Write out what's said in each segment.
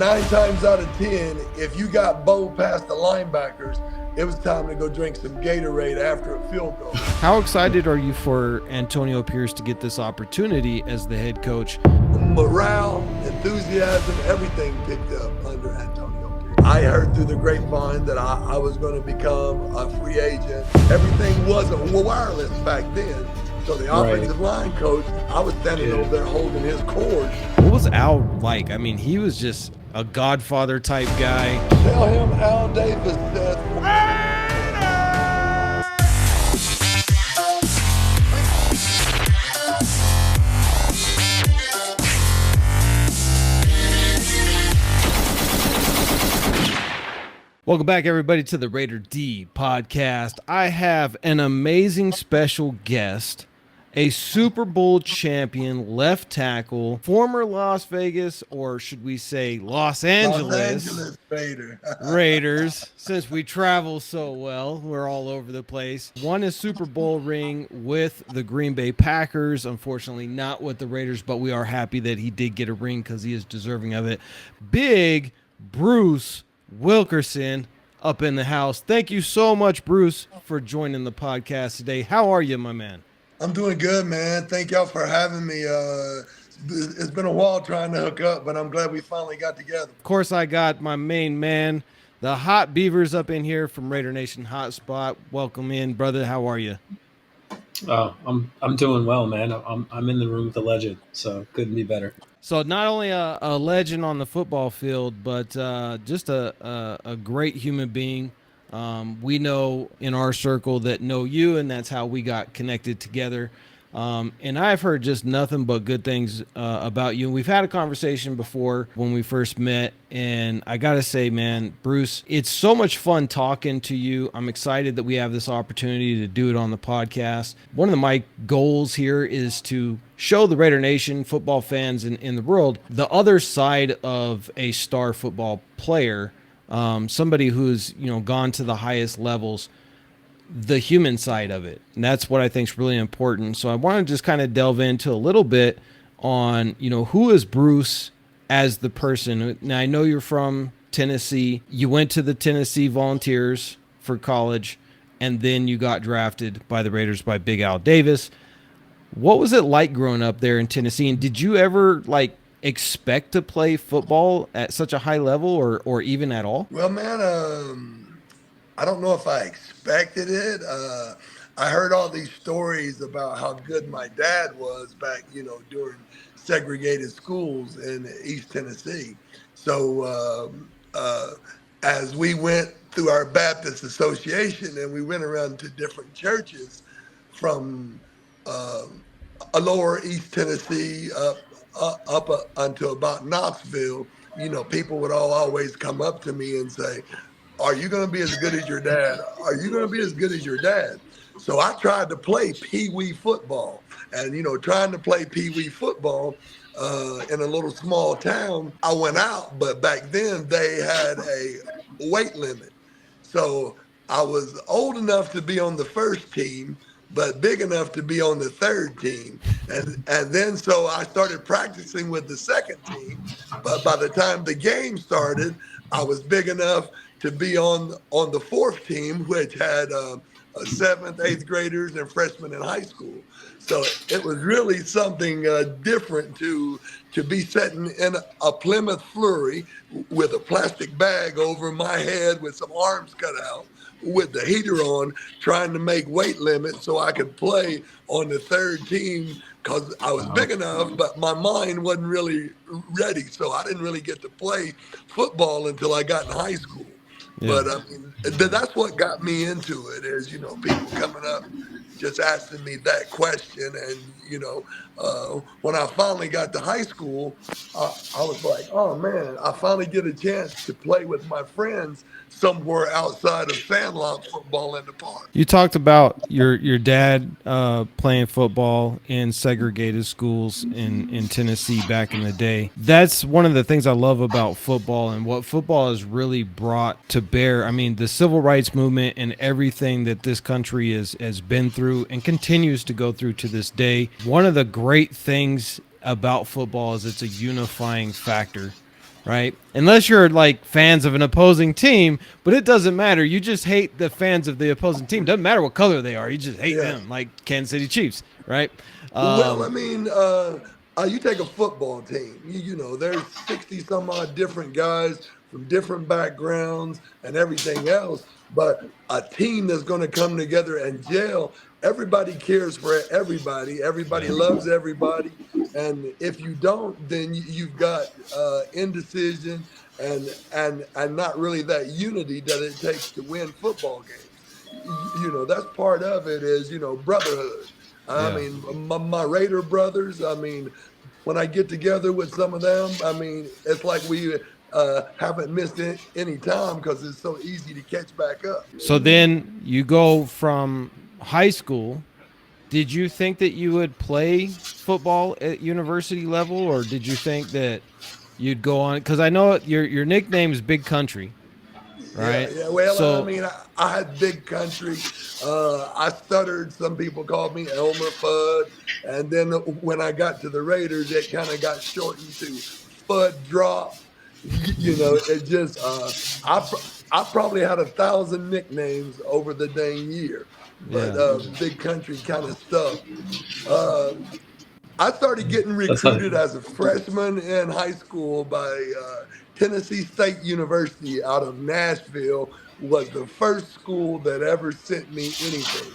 9 times out of 10, if you got bowled past the linebackers, it was time to go drink some Gatorade after a field goal. How excited are you for Antonio Pierce to get this opportunity as the head coach? Morale, enthusiasm, everything picked up under Antonio Pierce. I heard through the grapevine that I was going to become a free agent. Everything wasn't wireless back then. So the offensive line coach, I was standing over there holding his cord. What was Al like? I mean, he was just a Godfather type guy. Tell him Al Davis said, Welcome back, everybody, to the Raider D podcast. I have an amazing special guest, a Super Bowl champion left tackle, former Las Vegas, or should we say Los Angeles Raiders, since we travel so well. We're all over the place. Won a Super Bowl ring with the Green Bay Packers. Unfortunately, not with the Raiders, but we are happy that he did get a ring because he is deserving of it. Big Bruce Wilkerson up in the house. Thank you so much, Bruce, for joining the podcast today. How are you, my man? I'm doing good, man. Thank y'all for having me. It's been a while trying to hook up, but I'm glad we finally got together. Of course, I got my main man, the Hot Beavers up in here from Raider Nation Hotspot. Welcome in, brother. How are you? Oh, I'm doing well, man. I'm in the room with the legend, so couldn't be better. So not only a legend on the football field, but just a great human being. We know in our circle that know you, and that's how we got connected together. And I've heard just nothing but good things about you. We've had a conversation before when we first met, and I got to say, man, Bruce, it's so much fun talking to you. I'm excited that we have this opportunity to do it on the podcast. One of my goals here is to show the Raider Nation, football fans in the world, the other side of a star football player, somebody who's gone to the highest levels, the human side of it. And that's what I think is really important. So I want to just kind of delve into a little bit on, who is Bruce as the person. Now, I know you're from Tennessee. You went to the Tennessee Volunteers for college, and then you got drafted by the Raiders by Big Al Davis. What was it like growing up there in Tennessee? And did you ever expect to play football at such a high level or even at all? Well, man, I don't know if I expected it. I heard all these stories about how good my dad was back, during segregated schools in East Tennessee. So as we went through our Baptist Association and we went around to different churches from a lower East Tennessee up until about Knoxville, people would always come up to me and say, "Are you going to be as good as your dad? Are you going to be as good as your dad?" So I tried to play pee-wee football. And, trying to play pee-wee football in a little small town, I went out. But back then they had a weight limit. So I was old enough to be on the first team, but big enough to be on the third team. And then so I started practicing with the second team. But by the time the game started, I was big enough to be on the fourth team, which had seventh, eighth graders and freshmen in high school. So it was really something different to be sitting in a Plymouth Flurry with a plastic bag over my head with some arms cut out, with the heater on, trying to make weight limits so I could play on the third team because I was big enough, but my mind wasn't really ready. So I didn't really get to play football until I got in high school. Yeah. But that's what got me into it is, people coming up just asking me that question. And, when I finally got to high school, I was like, oh, man, I finally get a chance to play with my friends somewhere outside of Sandlot football in the park. You talked about your dad playing football in segregated schools in Tennessee back in the day. That's one of the things I love about football and what football has really brought to bear. I mean, the civil rights movement and everything that this country has been through and continues to go through to this day. One of the great things about football is it's a unifying factor. right? Unless you're like fans of an opposing team, but it doesn't matter. You just hate the fans of the opposing team. Doesn't matter what color they are. You just hate Yeah. them, like Kansas City Chiefs, right? Well, I Um, mean, you take a football team. You know, there's 60 some odd different guys from different backgrounds and everything else. But a team that's going to come together and gel, everybody cares for everybody. Everybody Yeah. loves everybody. And if you don't, then you've got indecision and not really that unity that it takes to win football games. You know, that's part of it is, brotherhood. I yeah. mean, my Raider brothers, I mean, when I get together with some of them, I mean, it's like we haven't missed any time because it's so easy to catch back up. So then you go from high school. Did you think that you would play football at university level, or did you think that you'd go on? Because I know your nickname is Big Country, Yeah, right? yeah. Well, I So mean, I had big country. I stuttered. Some people called me Elmer Fudd. And then when I got to the Raiders, it kind of got shortened to Fudd Drop. It just, I probably had 1,000 nicknames over the dang year, but yeah. big country kind of stuck. Uh, I started getting That's how. recruited as a freshman in high school by Tennessee State University out of Nashville was the first school that ever sent me anything.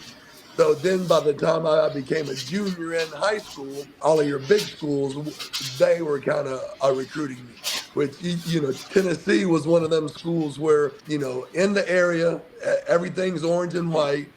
So then by the time I became a junior in high school, all of your big schools, they were kind of recruiting me, which, Tennessee was one of them schools where, in the area, everything's orange and white.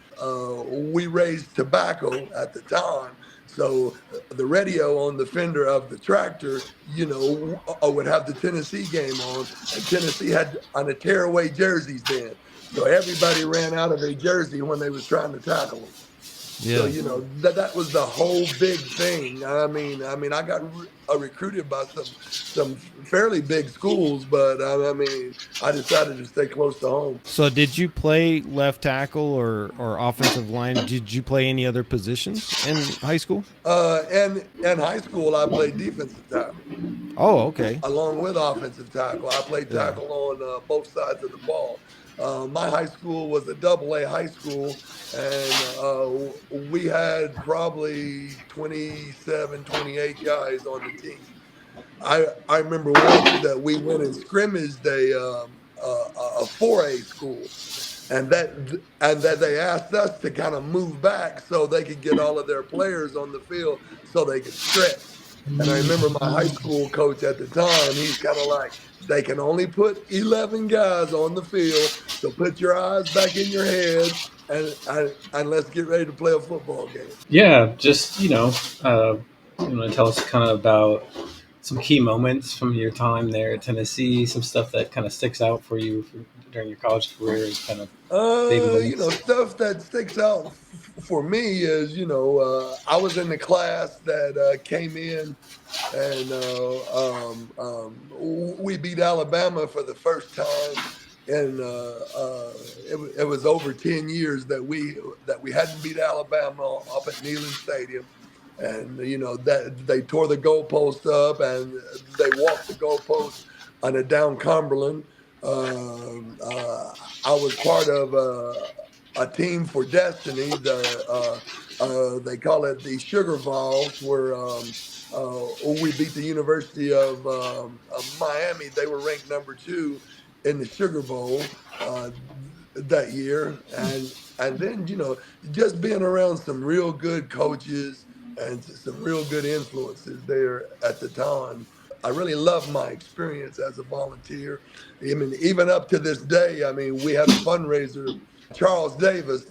We raised tobacco at the time. So the radio on the fender of the tractor, would have the Tennessee game on, and Tennessee had on the tearaway jerseys then. So everybody ran out of their jersey when they was trying to tackle them. So Yeah. that was the whole big thing. I mean, I got recruited by some fairly big schools, but I mean, I decided to stay close to home. So did you play left tackle or offensive line? Did you play any other positions in high school? And in high school, I played defensive tackle Oh, okay. along with offensive tackle. I played Yeah. tackle on both sides of the ball. My high school was a double A high school, and we had probably 27, 28 guys on the team. I remember once that we went and scrimmaged a 4A school, and that they asked us to kind of move back so they could get all of their players on the field so they could stretch. And I remember my high school coach at the time, he's kind of like, they can only put 11 guys on the field, so put your eyes back in your head and let's get ready to play a football game. Yeah, just you want to tell us kind of about some key moments from your time there at Tennessee, some stuff that kind of sticks out for you during your college career, as kind of big moments. Stuff that sticks out for me is, I was in the class that came in and we beat Alabama for the first time. And it was over 10 years that we hadn't beat Alabama up at Neyland Stadium. And, that they tore the goalpost up and they walked the goalpost on a down Cumberland. I was part of a team for destiny. They call it the Sugar Vols, where we beat the University of Miami. They were ranked number 2 in the Sugar Bowl that year, and then just being around some real good coaches and some real good influences there at the time. I really love my experience as a volunteer. I mean, even up to this day, I mean, we had a fundraiser. Charles Davis,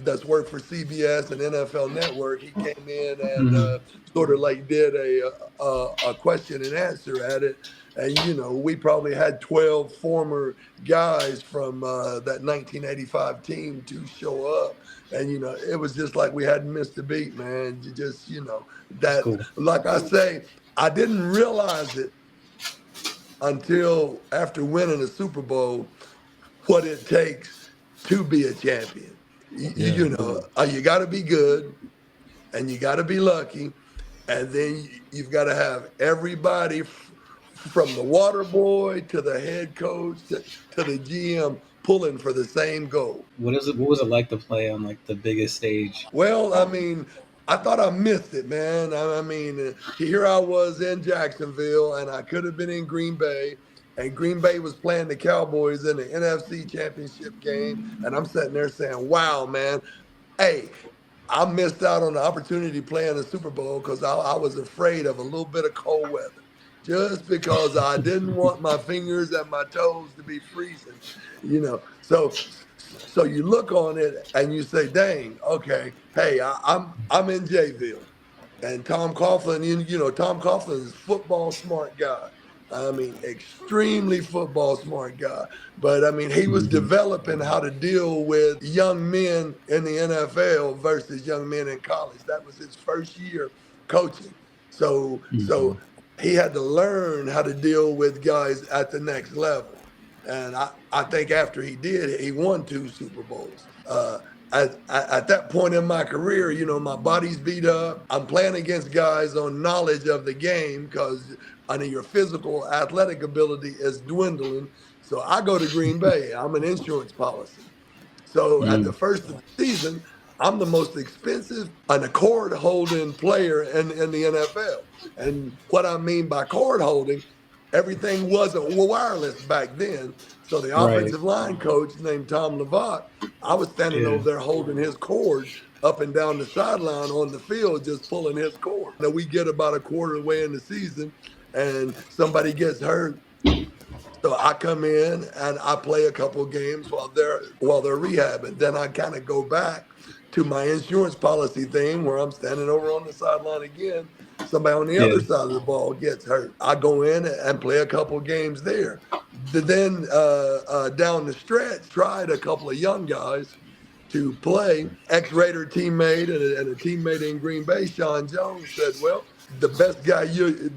that's worked for CBS and NFL Network, he came in and Hmm. sort of like did a question and answer at it. And, we probably had 12 former guys from that 1985 team to show up. And, it was just like we hadn't missed a beat, man. You just, That's that, cool. like I say, I didn't realize it until after winning a Super Bowl what it takes to be a champion. Yeah. You got to be good and you got to be lucky. And then you've got to have everybody from the water boy to the head coach to the GM pulling for the same goal. What was it like to play on like the biggest stage? Well, I mean, I thought I missed it, man. I mean, here I was in Jacksonville, and I could have been in Green Bay, and Green Bay was playing the Cowboys in the NFC Championship game, and I'm sitting there saying, "Wow, man, hey, I missed out on the opportunity to play in the Super Bowl because I was afraid of a little bit of cold weather, just because I didn't want my fingers and my toes to be freezing, you know." So you look on it and you say, "Dang, okay, hey, I'm in Jayville." And Tom Coughlin, Tom Coughlin is a football smart guy. I mean, extremely football smart guy. But I mean, he was Hmm. developing how to deal with young men in the NFL versus young men in college. That was his first year coaching. So Hmm. he had to learn how to deal with guys at the next level. And I think after he did, he won 2 Super Bowls. At that point in my career, my body's beat up. I'm playing against guys on knowledge of the game because I mean, your physical athletic ability is dwindling. So I go to Green Bay. I'm an insurance policy. So at the Mm. first of the season, I'm the most expensive an accord holding player in the NFL. And what I mean by cord holding, everything wasn't wireless back then. So the Right. offensive line coach named Tom Lovat, I was standing Yeah. over there holding his cord up and down the sideline on the field, just pulling his cord. Now we get about a quarter way in the season and somebody gets hurt, so I come in and I play a couple of games while they're rehabbing. Then I kind of go back to my insurance policy thing where I'm standing over on the sideline again. Somebody on the Yeah. other side of the ball gets hurt. I go in and play a couple of games there. Then down the stretch, tried a couple of young guys to play. Ex-Raider teammate and a teammate in Green Bay, Sean Jones, said, "Well, the best guy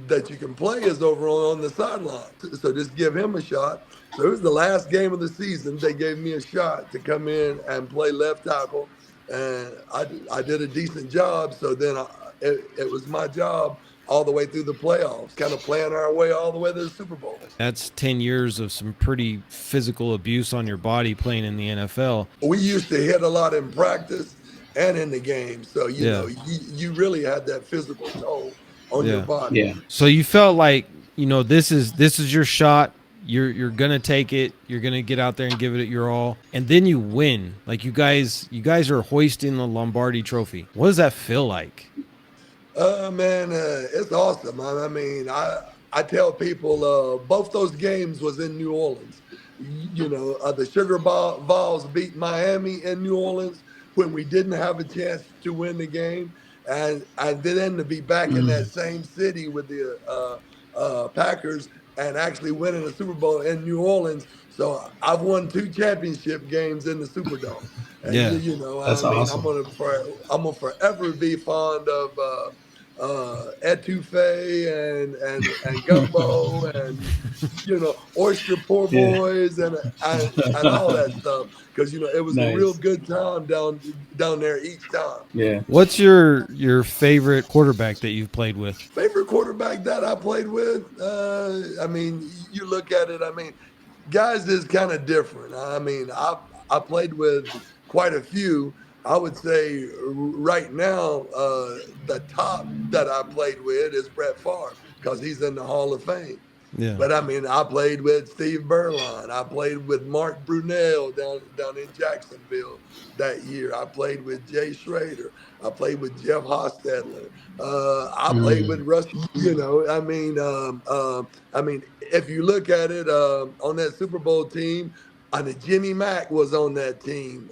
that you can play is over on the sideline. So just give him a shot." So it was the last game of the season. They gave me a shot to come in and play left tackle, and I did a decent job. So then it was my job all the way through the playoffs, kind of playing our way all the way to the Super Bowl. That's 10 years of some pretty physical abuse on your body playing in the NFL. We used to hit a lot in practice and in the game, so Yeah. you really had that physical toll on your Yeah. body. Yeah. So you felt like, this is your shot. You're going to take it. You're going to get out there and give it your all. And then you win. Like you guys are hoisting the Lombardi trophy. What does that feel like? Man, it's awesome. I mean, I tell people both those games was in New Orleans. The Vols beat Miami in New Orleans when we didn't have a chance to win the game, and then to be back in that Mm. same city with the Packers and actually winning a Super Bowl in New Orleans. So I've won 2 championship games in the Superdome, and Yeah. I That's mean, awesome. I'm gonna forever be fond of etouffee and gumbo and oyster poor Yeah. boys and all that stuff because it was a real Nice. good time down there each time. Yeah. What's your favorite quarterback that you've played with? Favorite quarterback that I played with, I mean, you look at it, I mean, guys is kind of different. I mean, I played with quite a few. I would say right now, the top that I played with is Brett Favre because he's in the Hall of Fame. Yeah. But I mean, I played with Steve Berline. I played with Mark Brunell down in Jacksonville that year. I played with Jay Schrader. I played with Jeff Hostetler. I played with Mm. Russ. I mean, if you look at it on that Super Bowl team, Jimmy Mack was on that team.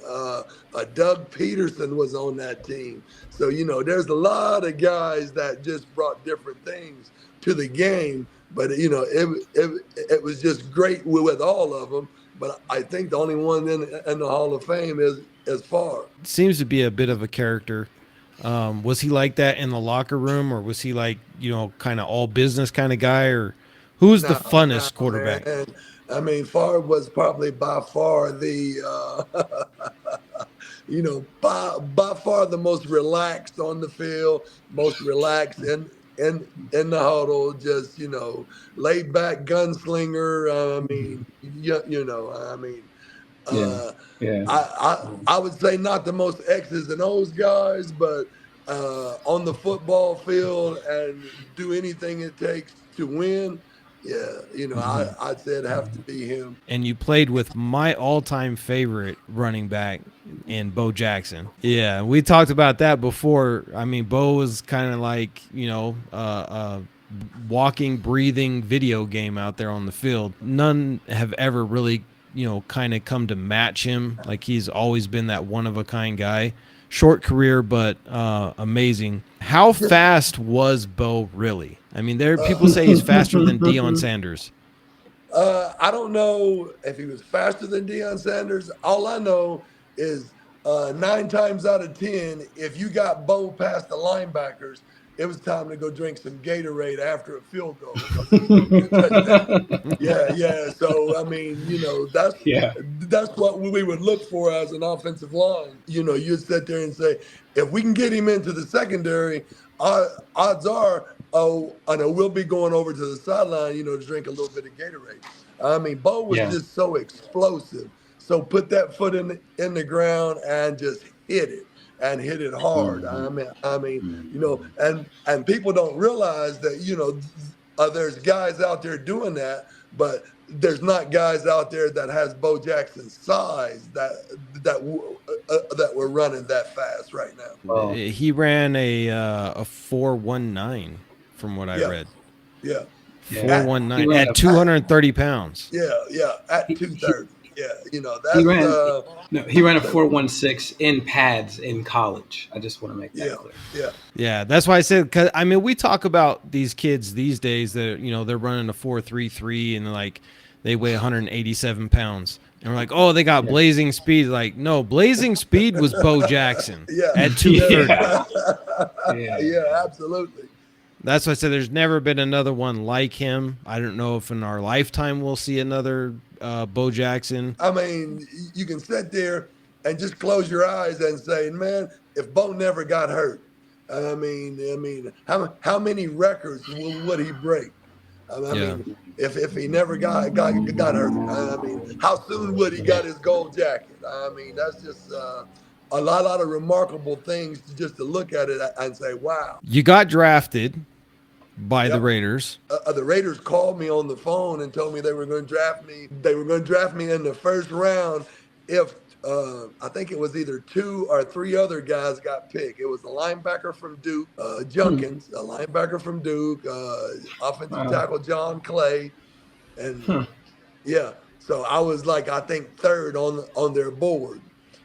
Doug Peterson was on that team. So there's a lot of guys that just brought different things to the game. But it was just great with all of them. But I think the only one in the Hall of Fame is Favre. Seems to be a bit of a character. Was he like that in the locker room, or was he like, kind of all business kind of guy, or who's the No, no, funnest quarterback? man. I mean, Favre was probably by far by far the most relaxed on the field, most relaxed in the huddle, just laid back gunslinger. I mean, I mean, Yeah. uh, Yeah. I would say not the most X's and O's guys, but on the football field and do anything it takes to win. Yeah, Mhm. I'd say it'd have to be him. And you played with my all-time favorite running back in Bo Jackson. Yeah, we talked about that before. I mean, Bo was kind of like, walking, breathing video game out there on the field. None have ever really, kind of come to match him. Like, he's always been that one of a kind guy. Short career, but amazing. How fast was Bo really? I mean, there people say he's faster than Deion Sanders. I don't know if he was faster than Deion Sanders. All I know is 9 times out of 10, if you got Bo past the linebackers, it was time to go drink some Gatorade after a field goal because he was going to be a touchdown. Yeah, yeah. So I mean, Yeah. that's what we would look for as an offensive line. You'd sit there and say, if we can get him into the secondary, odds are, oh, I know we'll be going over to the sideline, to drink a little bit of Gatorade. I mean, Bo was Yeah. just so explosive. So put that foot in the ground and just hit it and hit it hard. Mhm. I mean, Mhm. and people don't realize that there's guys out there doing that, but there's not guys out there that has Bo Jackson's size that were running that fast right now. Well, He ran a 4.19 from what I Yeah, read. yeah, yeah. at, 4.19 He ran at a 230 pounds. yeah, at he, he, 230. Yeah, he that's ran no, he ran a 4.16 in pads in college. I just want to make that yeah, clear. yeah, Yeah, that's why I said. Cause I mean, we talk about these kids these days that they're running a 4.33 and like they weigh 187 pounds, and we're like, oh, they got Yeah. blazing speed. Like, no, blazing speed was Bo Jackson yeah, at yeah, 230. Yeah. yeah, absolutely. That's why I said there's never been another one like him. I don't know if in our lifetime we'll see another Bo Jackson. I mean, you can sit there and just close your eyes and say, man, if Bo never got hurt, I mean, how many records would he break? I Yeah. mean, if he never got hurt, I mean, how soon would he got his gold jacket? I mean, that's just a lot of remarkable things to look at it and say, wow. You got drafted by the Yep. Raiders. The Raiders called me on the phone and told me they were going to draft me. They were going to draft me in the first round if I think it was either 2 or 3 other guys got picked. It was a linebacker from Duke, Hmm. Junkins, a linebacker from Duke, offensive Wow. tackle John Clay, and Huh. yeah. So I was like, I think third on their board.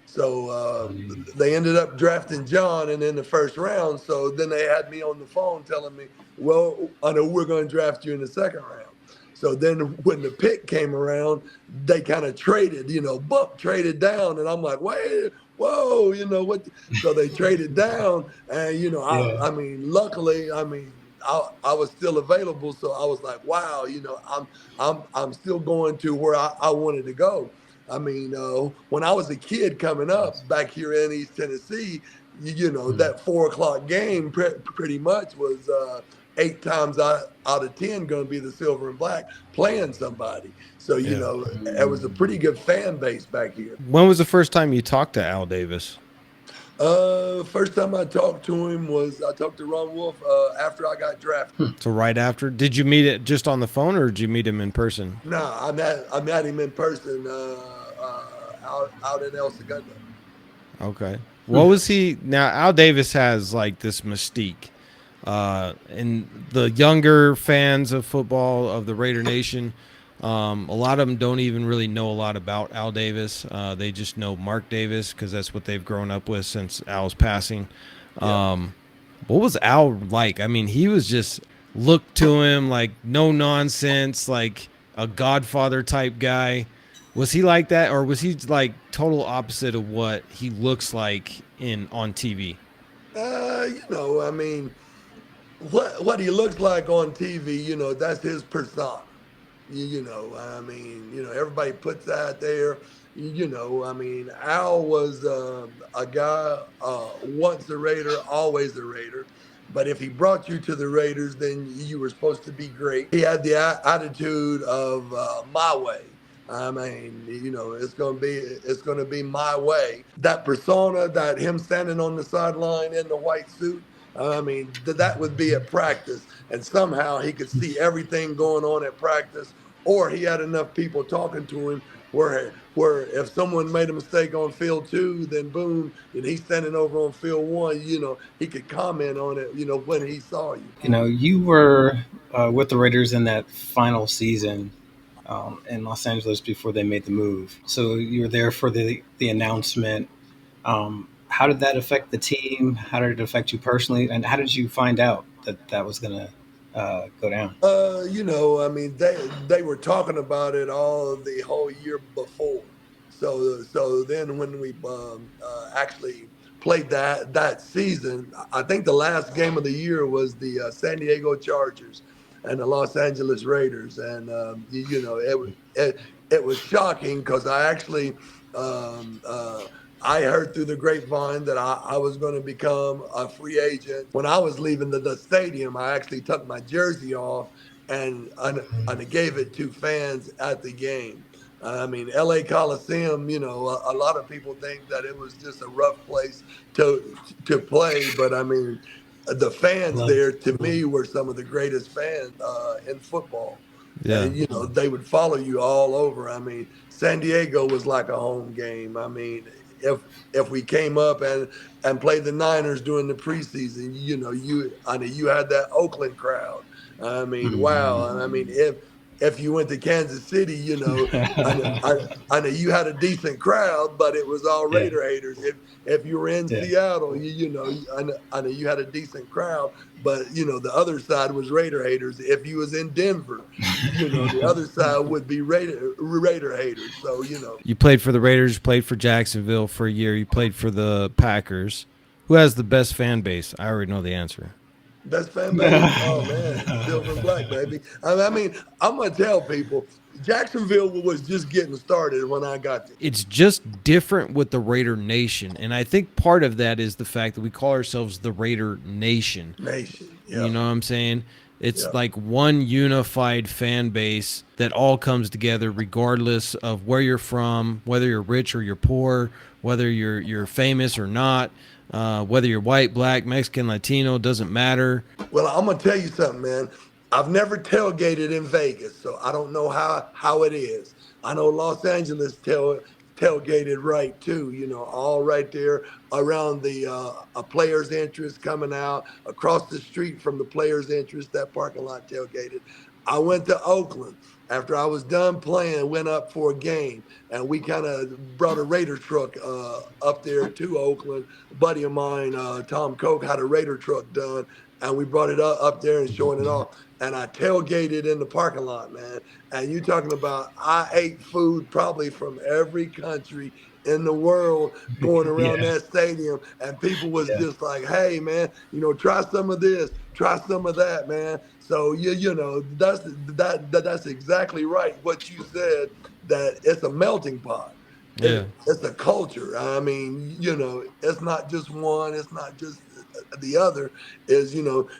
So they ended up drafting John and in the first round. So then they had me on the phone telling me, well, I know we're going to draft you in the second round. So then when the pick came around, they kind of traded, Buck traded down. And I'm like, wait, whoa, what? So they traded down. And, Yeah. I mean, luckily, I mean, I was still available. So I was like, wow, I'm still going to where I wanted to go. I mean, when I was a kid coming up back here in East Tennessee, Hmm. that 4 o'clock game pretty much was 8 times out of 10 going to be the silver and black playing somebody. So, Yeah. it was a pretty good fan base back here. When was the first time you talked to Al Davis? First time I talked to him was I talked to Ron Wolf after I got drafted. So right after, did you meet it just on the phone or did you meet him in person? No, I met him in person out in El Segundo. Okay. What was he? Now Al Davis has like this mystique, and the younger fans of football of the Raider Nation, a lot of them don't even really know a lot about Al Davis. They just know Mark Davis because that's what they've grown up with since Al's passing. Yeah. What was Al like? I mean, he was just looked to him like no nonsense, like a Godfather type guy. Was he like that, or was he like total opposite of what he looks like in on TV? I mean, what he looks like on TV, that's his persona. I mean, everybody puts that there. I mean, Al was a guy, once a Raider, always a Raider. But if he brought you to the Raiders, then you were supposed to be great. He had the attitude of my way. I mean, it's gonna be my way. That persona, that him standing on the sideline in the white suit. I mean, that would be at practice, and somehow he could see everything going on at practice, or he had enough people talking to him where if someone made a mistake on field two, then boom, and he's standing over on field one, he could comment on it, when he saw you. You were with the Raiders in that final season in Los Angeles before they made the move. So you were there for the announcement. How did that affect the team? How did it affect you personally? And how did you find out that was going to go down? I mean, they were talking about it all the whole year before. So then when we actually played that season, I think the last game of the year was the San Diego Chargers and the Los Angeles Raiders, and it was shocking because I actually. Um, uh, I heard through the grapevine that I was going to become a free agent. When I was leaving the stadium, I actually took my jersey off and gave it to fans at the game. I mean, LA Coliseum, a lot of people think that it was just a rough place to play, but I mean, the fans Love. there to me were some of the greatest fans in football. Yeah. And they would follow you all over. I mean, San Diego was like a home game. I mean, if we came up and played the Niners during the preseason, I mean, you had that Oakland crowd. I mean, wow. I mean, if you went to Kansas City, I know you had a decent crowd, but it was all Yeah. Raider haters. If you were in Yeah. Seattle, I know you had a decent crowd, but the other side was Raider haters. If you was in Denver, the other side would be Raider haters. So You played for the Raiders, played for Jacksonville for a year. You played for the Packers. Who has the best fan base? I already know the answer. best fan base. Oh man, silver and black, baby. I mean, I'm gonna tell people, Jacksonville was just getting started when I got there. It's just different with the Raider Nation. And I think part of that is the fact that we call ourselves the Raider Nation. Nation, You yeah, know what I'm saying? It's yeah. like one unified fan base that all comes together regardless of where you're from, whether you're rich or you're poor, whether you're famous or not, whether you're white, black, Mexican, Latino, doesn't matter. Well, I'm gonna tell you something, man. I've never tailgated in Vegas, so I don't know how it is. I know Los Angeles tailgated right too. All right there around the a player's entrance coming out across the street from the player's entrance. That parking lot tailgated. I went to Oakland after I was done playing. Went up for a game, and we kind of brought a Raider truck up there to Oakland. A buddy of mine, Tom Koch, had a Raider truck done, and we brought it up there and showing it off. And I tailgated in the parking lot, man. And you talking about, I ate food probably from every country in the world going around Yeah. that stadium, and people was Yeah. just like, hey man, try some of this, try some of that, man. So that's exactly right what you said, that it's a melting pot. Yeah. It's a culture. I mean, it's not just one, it's not just the other. Is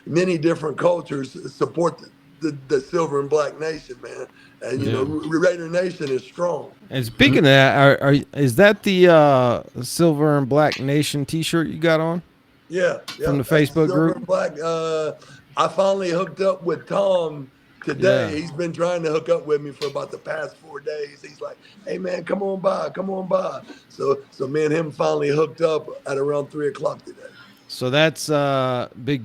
many different cultures support the silver and black nation, man. And Yeah. Raider Nation is strong. And speaking of that, is that the Silver and Black Nation T-shirt you got on Yeah, from yeah. the That's Facebook silver group? and black. I finally hooked up with Tom today. Yeah. He's been trying to hook up with me for about the past 4 days. He's like, "Hey man, come on by, come on by." So me and him finally hooked up at around 3 o'clock today. So that's big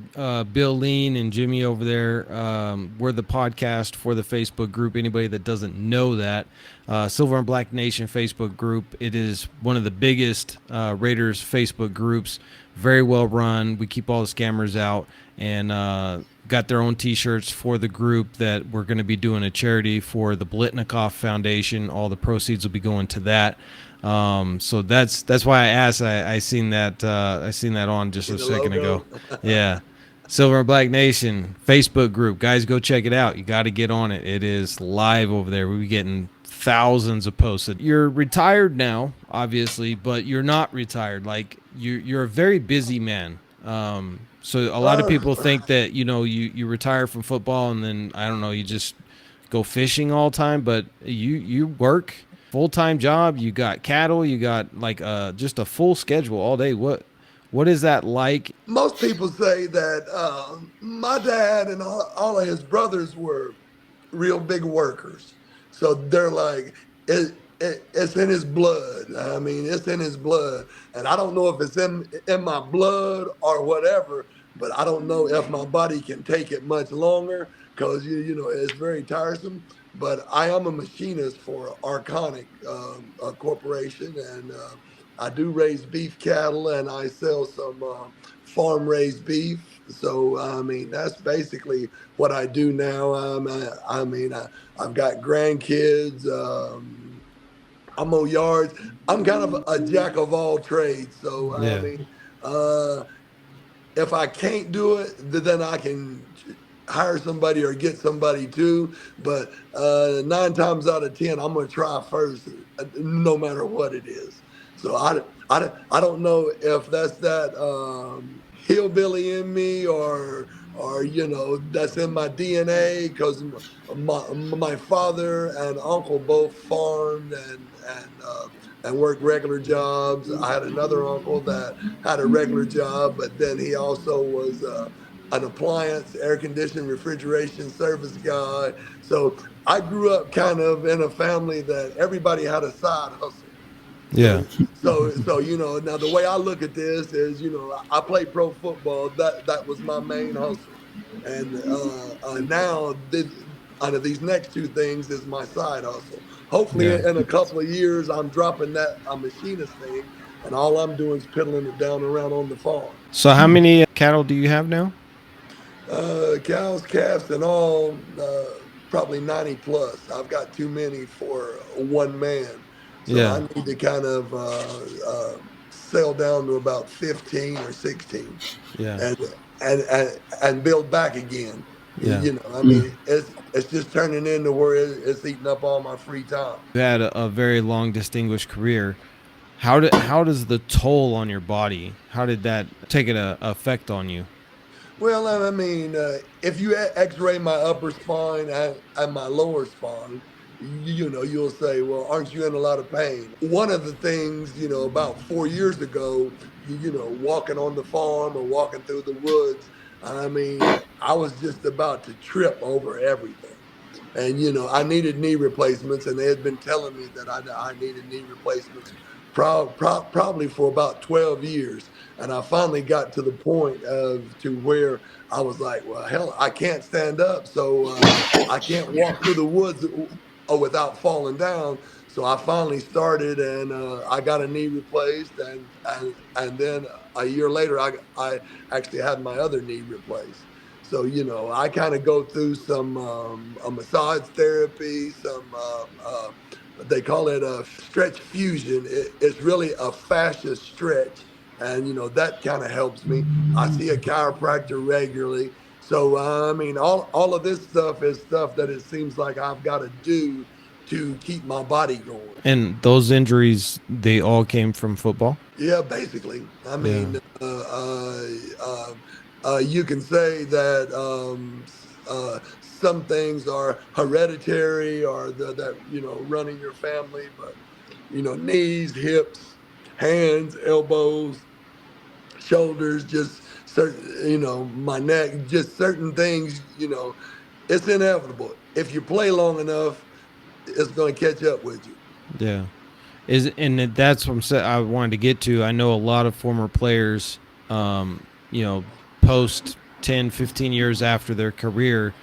Bill Lean and Jimmy over there. We're the podcast for the Facebook group. Anybody that doesn't know that, Silver and Black Nation Facebook group, it is one of the biggest Raiders Facebook groups. Very well run. We keep all the scammers out, and got their own T-shirts for the group that we're going to be doing a charity for the Blitnikoff Foundation. All the proceeds will be going to that. So that's why I asked. I seen that on just See a the second logo? ago. Yeah, Silver and Black Nation Facebook group, guys, go check it out. You got to get on it. It is live over there. We'll be getting thousands of posts. You're retired now, obviously, but you're not retired. Like you're a very busy man. So a lot of Uh, people think that you retire from football and then I don't know, you just go fishing all the time, but you work full time job. You got cattle. You got like just a full schedule all day. What is that like? Most people say that my dad and all of his brothers were real big workers. So they're like, it's in his blood. I mean, it's in his blood. And I don't know if it's in my blood or whatever, but I don't know if my body can take it much longer because, it's very tiresome. But I am a machinist for Arconic Corporation, and I do raise beef cattle and I sell some farm raised beef. So, I mean, that's basically what I do now. I've got grandkids. I'm on yards. I'm kind of a jack of all trades. So, I Yeah, mean, uh, if I can't do it, then I can hire somebody or get somebody too. But 9 times out of 10, I'm going to try first, no matter what it is. So I don't know if that's that hillbilly in me or that's in my DNA because my father and uncle both farmed and worked regular jobs. I had another uncle that had a regular job, but then he also was an appliance, air conditioning, refrigeration service guy. So I grew up kind of in a family that everybody had a side hustle. yeah, So now the way I look at this is I played pro football. That was my main hustle, and now out of these next two things is my side hustle. Hopefully, yeah. in a couple of years, I'm dropping that a machinist thing, and all I'm doing is piddling it down around on the farm. So how many cattle do you have now? Cows, calves, and all, probably 90 plus. I've got too many for one man. So Yeah, I need to kind of sell down to about 15 or 16 yeah, and and build back again. yeah. I mean, it's just turning into where it's eating up all my free time. You had a very long, distinguished career. How does the toll on your body? How did that take an effect on you? Well, I mean, if you X-ray my upper spine and my lower spine, you'll say, "Well, aren't you in a lot of pain?" One of the things, about 4 years ago, walking on the farm or walking through the woods, I mean, I was just about to trip over everything. And I needed knee replacements, and they had been telling me that I needed knee replacements probably for about 12 years. And I finally got to the point of to where I was like, well, hell, I can't stand up, so I can't walk through the woods without falling down. So I finally started, and I got a knee replaced, and then a year later, I actually had my other knee replaced. So I kind of go through some a massage therapy, some they call it a stretch fusion. It's really a fascia stretch, and that kind of helps me. I see a chiropractor regularly. So I mean, all of this stuff is stuff that it seems like I've got to do to keep my body going. And those injuries, they all came from football. Yeah, basically. I Yeah, mean, you can say that some things are hereditary or that run in your family, but knees, hips, hands, elbows, shoulders, just certain, my neck, just certain things. It's inevitable. If you play long enough, it's going to catch up with you. yeah. Is and that's what I wanted to get to. I know a lot of former players, um, post 10, 15 years after their career,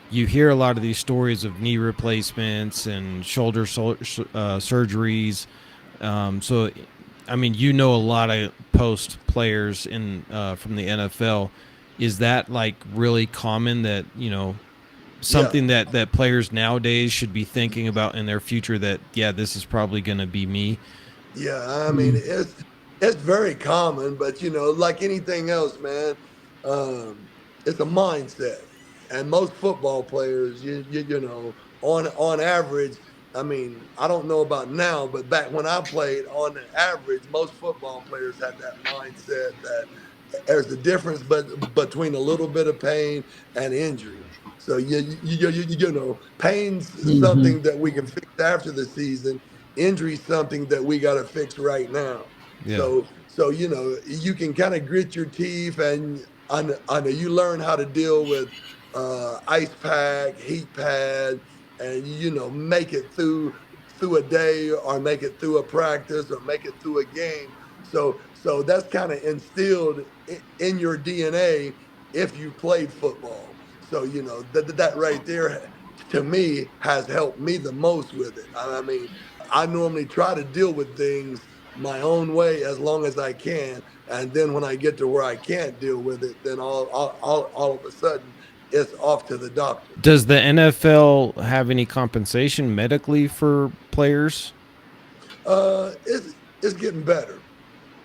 you hear a lot of these stories of knee replacements and shoulder surgeries. So, I mean, a lot of post players in from the NFL. Is that like really common that Yeah. something that players nowadays should be thinking about in their future? That yeah, this is probably going to be me. Yeah, I mean it's very common, but like anything else, man, it's a mindset. And most football players, on average, I mean, I don't know about now, but back when I played, on average, most football players had that mindset that there's a difference, but between a little bit of pain and injury. So pain's Hmm. something that we can fix after the season. Injury's something that we got to fix right now. Yeah. So you can kind of grit your teeth, and I know you learn how to deal with ice pack, heat pad, and make it through a day, or make it through a practice, or make it through a game. So that's kind of instilled in your DNA if you played football. So that right there to me has helped me the most with it. I mean, I normally try to deal with things my own way as long as I can, and then when I get to where I can't deal with it, then all of a sudden it's off to the doctor. Does the NFL have any compensation medically for players? It's getting better.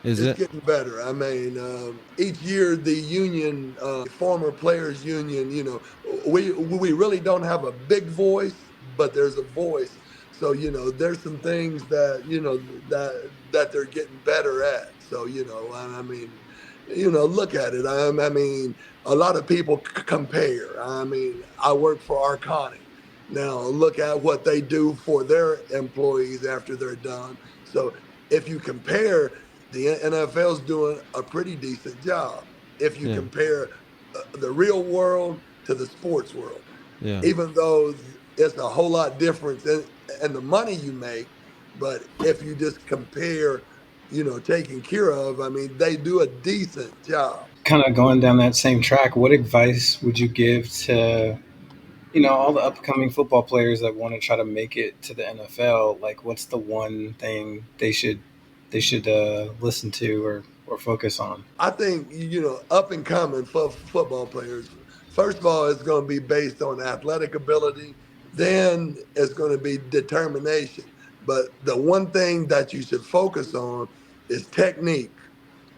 Is It's it? getting better. I mean, each year the union, former players union, we really don't have a big voice, but there's a voice. So there's some things that that they're getting better at. So I mean, look at it. I mean, a lot of people compare. I mean, I work for Arconic. Now look at what they do for their employees after they're done. So if you compare, the NFL's doing a pretty decent job if you Yeah. compare the real world to the sports world. Yeah. Even though it's a whole lot different in the money you make, but if you just compare, taking care of, I mean, they do a decent job. Kind of going down that same track, what advice would you give to all the upcoming football players that want to try to make it to the NFL? Like, what's the one thing they should listen to or focus on? I think up and coming football players. First of all, it's going to be based on athletic ability. Then it's going to be determination. But the one thing that you should focus on is technique.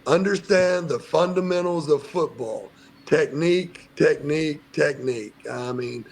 Understand the fundamentals of football. Technique, technique, technique. I mean,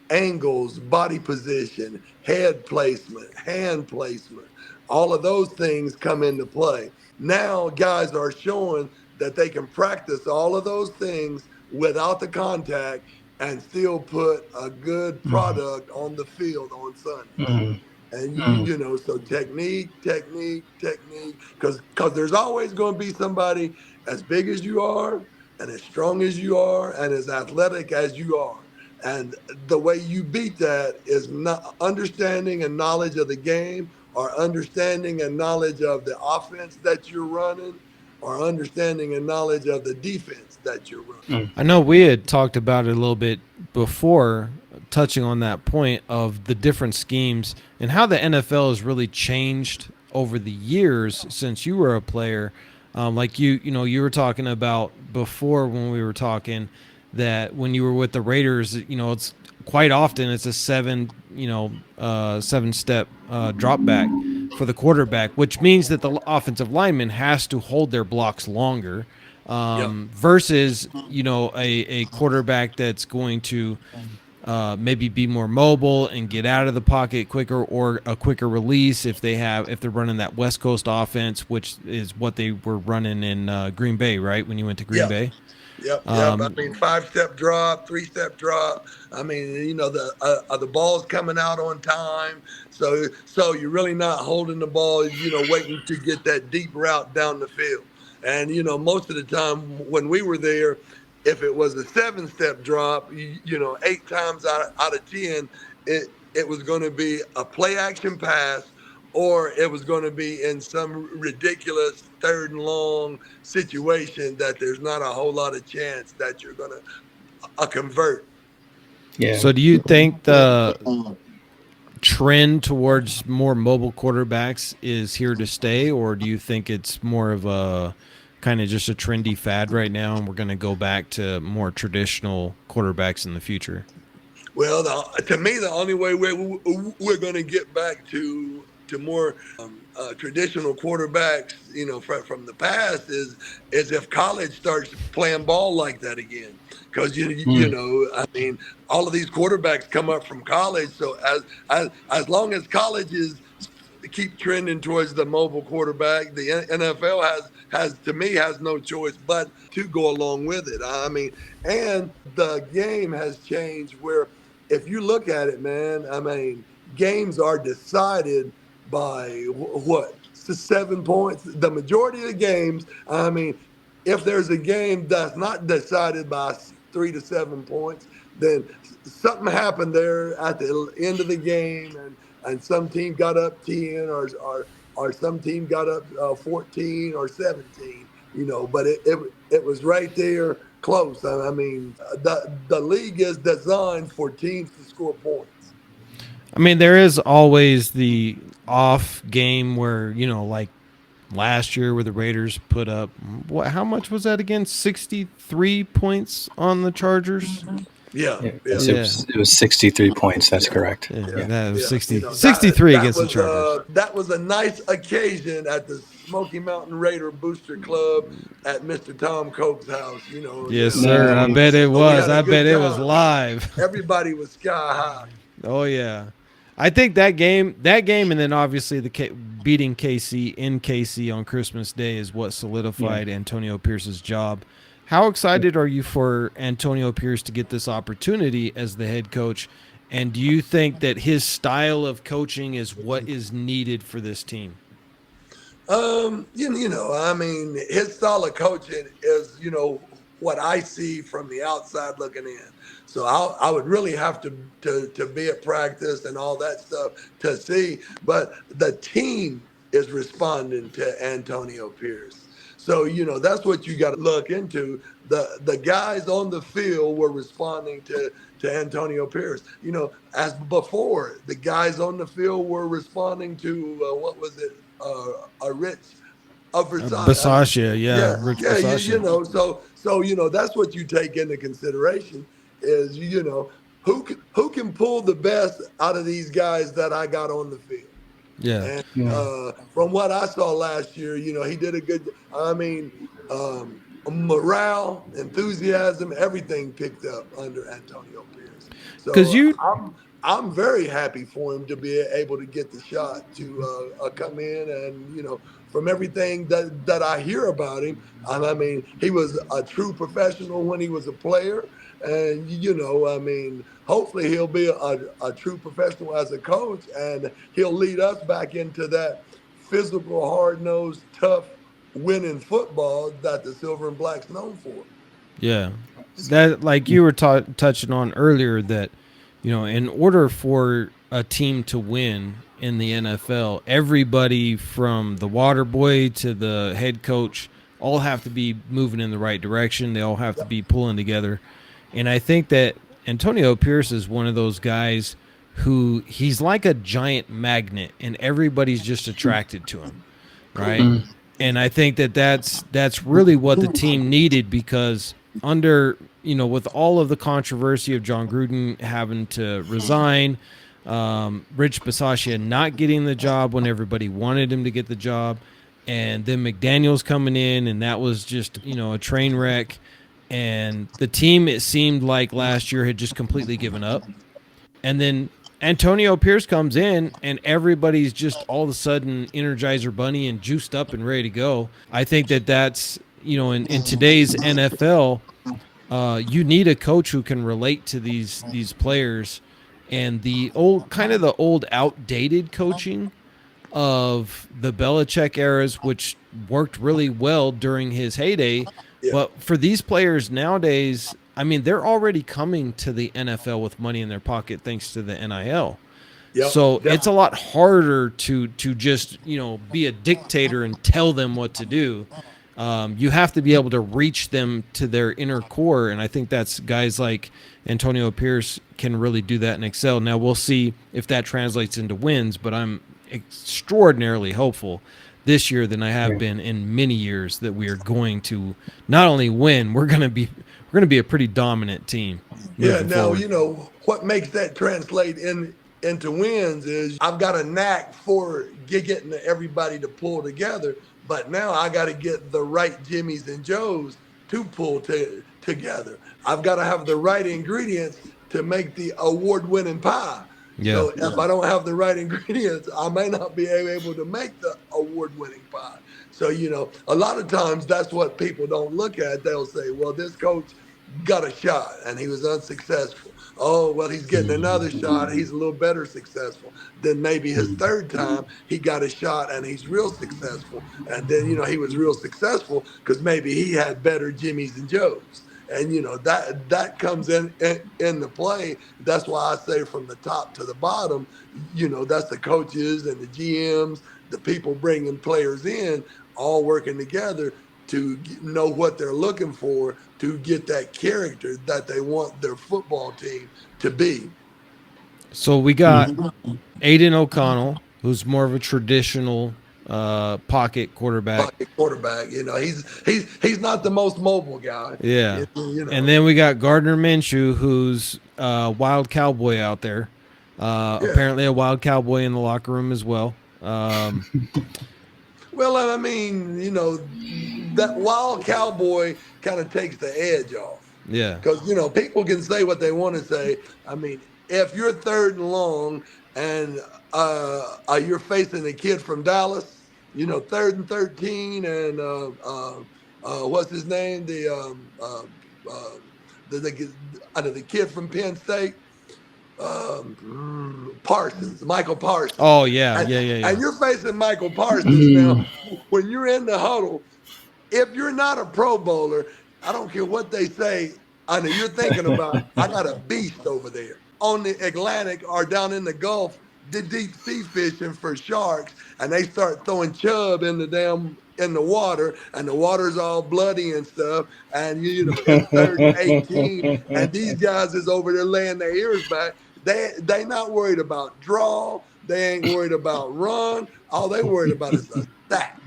angles, body position, head placement, hand placement. All of those things come into play. Now, guys are showing that they can practice all of those things without the contact and still put a good Mm-hmm. product on the field on Sunday. Mm-hmm. And Mm-hmm. so technique, technique, technique, because there's always going to be somebody as big as you are, and as strong as you are, and as athletic as you are. And the way you beat that is not understanding and knowledge of the game, or understanding and knowledge of the offense that you're running, or understanding and knowledge of the defense that you're running. I know we had talked about it a little bit before, touching on that point of the different schemes and how the NFL has really changed over the years since you were a player. Like you were talking about before when we were talking that when you were with the Raiders, it's quite often it's a seven step drop back for the quarterback, which means that the offensive lineman has to hold their blocks longer Yep. versus a quarterback that's going to maybe be more mobile and get out of the pocket quicker, or a quicker release if they're running that West Coast offense, which is what they were running in Green Bay, right? When you went to Green Yep. Bay. Yep. I mean, 5 step drop, 3 step drop. I mean, the ball's coming out on time, so you're really not holding the ball. Waiting to get that deep route down the field. And most of the time when we were there, if it was a 7 step drop, 8 times out of 10, it was going to be a play action pass, or it was going to be in some ridiculous third and long situation that there's not a whole lot of chance that you're going to convert. Yeah. So do you think the trend towards more mobile quarterbacks is here to stay, or do you think it's more of a kind of just a trendy fad right now, and we're going to go back to more traditional quarterbacks in the future? Well, to me, the only way we're going to get back to more traditional quarterbacks, from the past is if college starts playing ball like that again. Because Mm. I mean, all of these quarterbacks come up from college. So as long as college is keep trending towards the mobile quarterback. The NFL has to me has no choice but to go along with it. I mean, and the game has changed where if you look at it, man, I mean, games are decided by what 7 points. The majority of the games, I mean, if there's a game that's not decided by 3 to 7 points, then something happened there at the end of the game, and some team got up 10, or some team got up 14 or 17. But it was right there close. I mean, the league is designed for teams to score points. I mean, there is always the off game where, like last year where the Raiders put up, how much was that again? 63 points on the Chargers? Yeah. It was 63 points. That's correct. Yeah. That was 63 against the Chargers. That was a nice occasion at the Smoky Mountain Raider Booster Club at Mr. Tom Coke's house. Yes, sir. I bet it was. I bet it was live. Everybody was sky high. Oh yeah. I think that game, and then obviously beating KC in KC on Christmas Day is what solidified Antonio Pierce's job. How excited are you for Antonio Pierce to get this opportunity as the head coach? And do you think that his style of coaching is what is needed for this team? I mean, his style of coaching is, what I see from the outside looking in. So I would really have to be at practice and all that stuff to see. But the team is responding to Antonio Pierce. So, that's what you got to look into. The guys on the field were responding to Antonio Pierce. As before, the guys on the field were responding to, what was it, Rich Bisaccia, Rich Bisaccia. So that's what you take into consideration is, who can pull the best out of these guys that I got on the field. Yeah. And from what I saw last year, he did a good. I mean, morale, enthusiasm, everything picked up under Antonio Pierce. So I'm very happy for him to be able to get the shot to come in, and from everything that I hear about him, I mean, he was a true professional when he was a player. And, I mean, hopefully he'll be a true professional as a coach, and he'll lead us back into that physical, hard-nosed, tough, winning football that the Silver and Black's known for. Yeah. That, like you were touching on earlier, that, in order for a team to win in the NFL, everybody from the water boy to the head coach all have to be moving in the right direction. They all have to be pulling together. And I think that Antonio Pierce is one of those guys who he's like a giant magnet, and everybody's just attracted to him, right? Mm-hmm. And I think that that's really what the team needed, because under, with all of the controversy of John Gruden having to resign, Rich Bisaccia not getting the job when everybody wanted him to get the job, and then McDaniels coming in, and that was just, a train wreck. And the team, it seemed like last year, had just completely given up. And then Antonio Pierce comes in, and everybody's just all of a sudden Energizer Bunny and juiced up and ready to go. I think that's, in today's NFL, you need a coach who can relate to these players. And the old outdated coaching of the Belichick eras, which worked really well during his heyday. Yeah. But for these players nowadays, I mean, they're already coming to the NFL with money in their pocket thanks to the NIL. Yep. So it's a lot harder to just, be a dictator and tell them what to do. You have to be able to reach them to their inner core, and I think that's guys like Antonio Pierce can really do that and excel. Now, we'll see if that translates into wins, but I'm extraordinarily hopeful this year than I have been in many years that we are going to not only win, we're going to be a pretty dominant team. Yeah. Now, what makes that translate into wins is I've got a knack for getting everybody to pull together, but now I got to get the right Jimmys and Joes to pull together. I've got to have the right ingredients to make the award-winning pie. Yeah. So if I don't have the right ingredients, I may not be able to make the award-winning pie. So, a lot of times that's what people don't look at. They'll say, well, this coach got a shot and he was unsuccessful. Oh, well, he's getting another shot. He's a little better successful. Then maybe his third time he got a shot and he's real successful. And then, he was real successful because maybe he had better Jimmys and Joes. And that comes in the play. That's why I say from the top to the bottom, that's the coaches and the GMs, the people bringing players in, all working together to know what they're looking for to get that character that they want their football team to be. So we got Aiden O'Connell, who's more of a traditional pocket quarterback. Pocket quarterback, he's not the most mobile guy. Yeah. And You know, then we got Gardner Minshew, who's a wild cowboy out there. yeah. Apparently a wild cowboy in the locker room as well. Well, I mean, that wild cowboy kind of takes the edge off. Yeah. Because, people can say what they want to say. I mean, if you're third and long and you're facing a kid from Dallas, third and 13, and what's his name? The kid from Penn State, Parsons, Michael Parsons. Oh yeah, And, yeah, yeah, yeah. and you're facing Michael Parsons now. When you're in the huddle, if you're not a Pro Bowler, I don't care what they say. I know you're thinking about, I got a beast over there on the Atlantic or down in the Gulf, the deep sea fishing for sharks, and they start throwing chub in the water, and the water's all bloody and stuff, and it's third and 18, and these guys is over there laying their ears back. They not worried about draw. They ain't worried about run. All they worried about is a sack.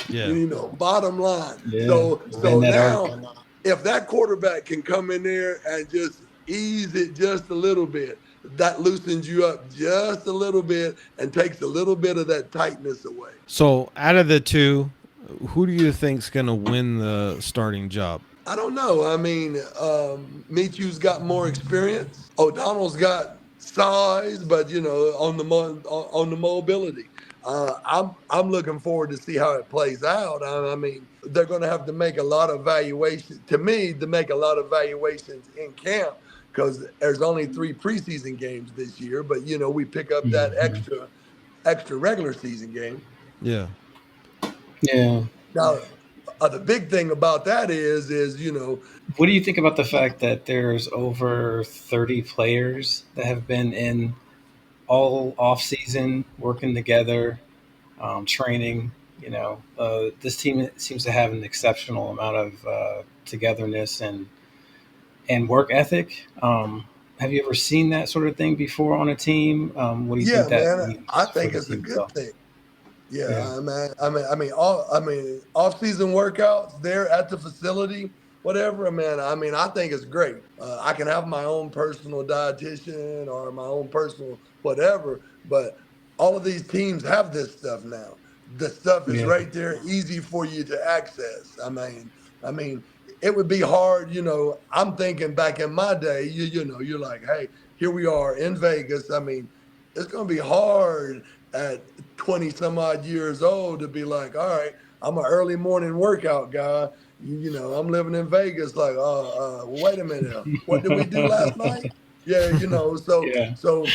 Yeah. Bottom line. Yeah. So that now, if that quarterback can come in there and just ease it just a little bit, that loosens you up just a little bit and takes a little bit of that tightness away. So out of the two, who do you think's gonna win the starting job? I don't know. I mean, Michu's got more experience. O'Donnell's got size, but on the mobility. I'm looking forward to see how it plays out. I mean, they're going to have to make a lot of valuations. To me, to make a lot of valuations in camp because there's only 3 preseason games this year. But we pick up that extra regular season game. Yeah. Yeah. Now, the big thing about that is What do you think about the fact that there's over 30 players that have been in all off season working together, training? This team seems to have an exceptional amount of togetherness and work ethic. Have you ever seen that sort of thing before on a team? What do you think that man, means I for think the it's a team? good thing. Yeah, Yeah. off-season workouts there at the facility, whatever, man. I think it's great. I can have my own personal dietitian or my own personal whatever, but all of these teams have this stuff now. The stuff is Yeah. right there, easy for you to access. I mean, it would be hard. I'm thinking back in my day. You're like, hey, here we are in Vegas. I mean, it's gonna be hard at 20 some odd years old to be like, all right, I'm an early morning workout guy. I'm living in Vegas. Like, wait a minute, what did we do last night? Yeah, so Yeah. so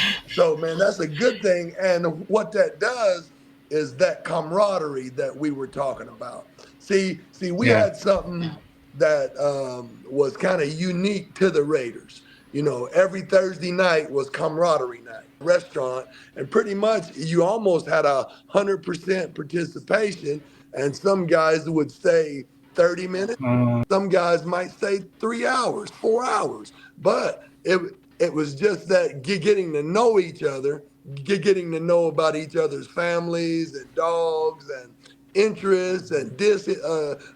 man, that's a good thing. And what that does is that camaraderie that we were talking about. See, we Yeah. had something that was kind of unique to the Raiders. Every Thursday night was camaraderie night, restaurant, and pretty much you almost had 100% participation. And some guys would stay 30 minutes. Some guys might stay 3 hours, 4 hours. But it was just that getting to know each other, getting to know about each other's families and dogs and interests and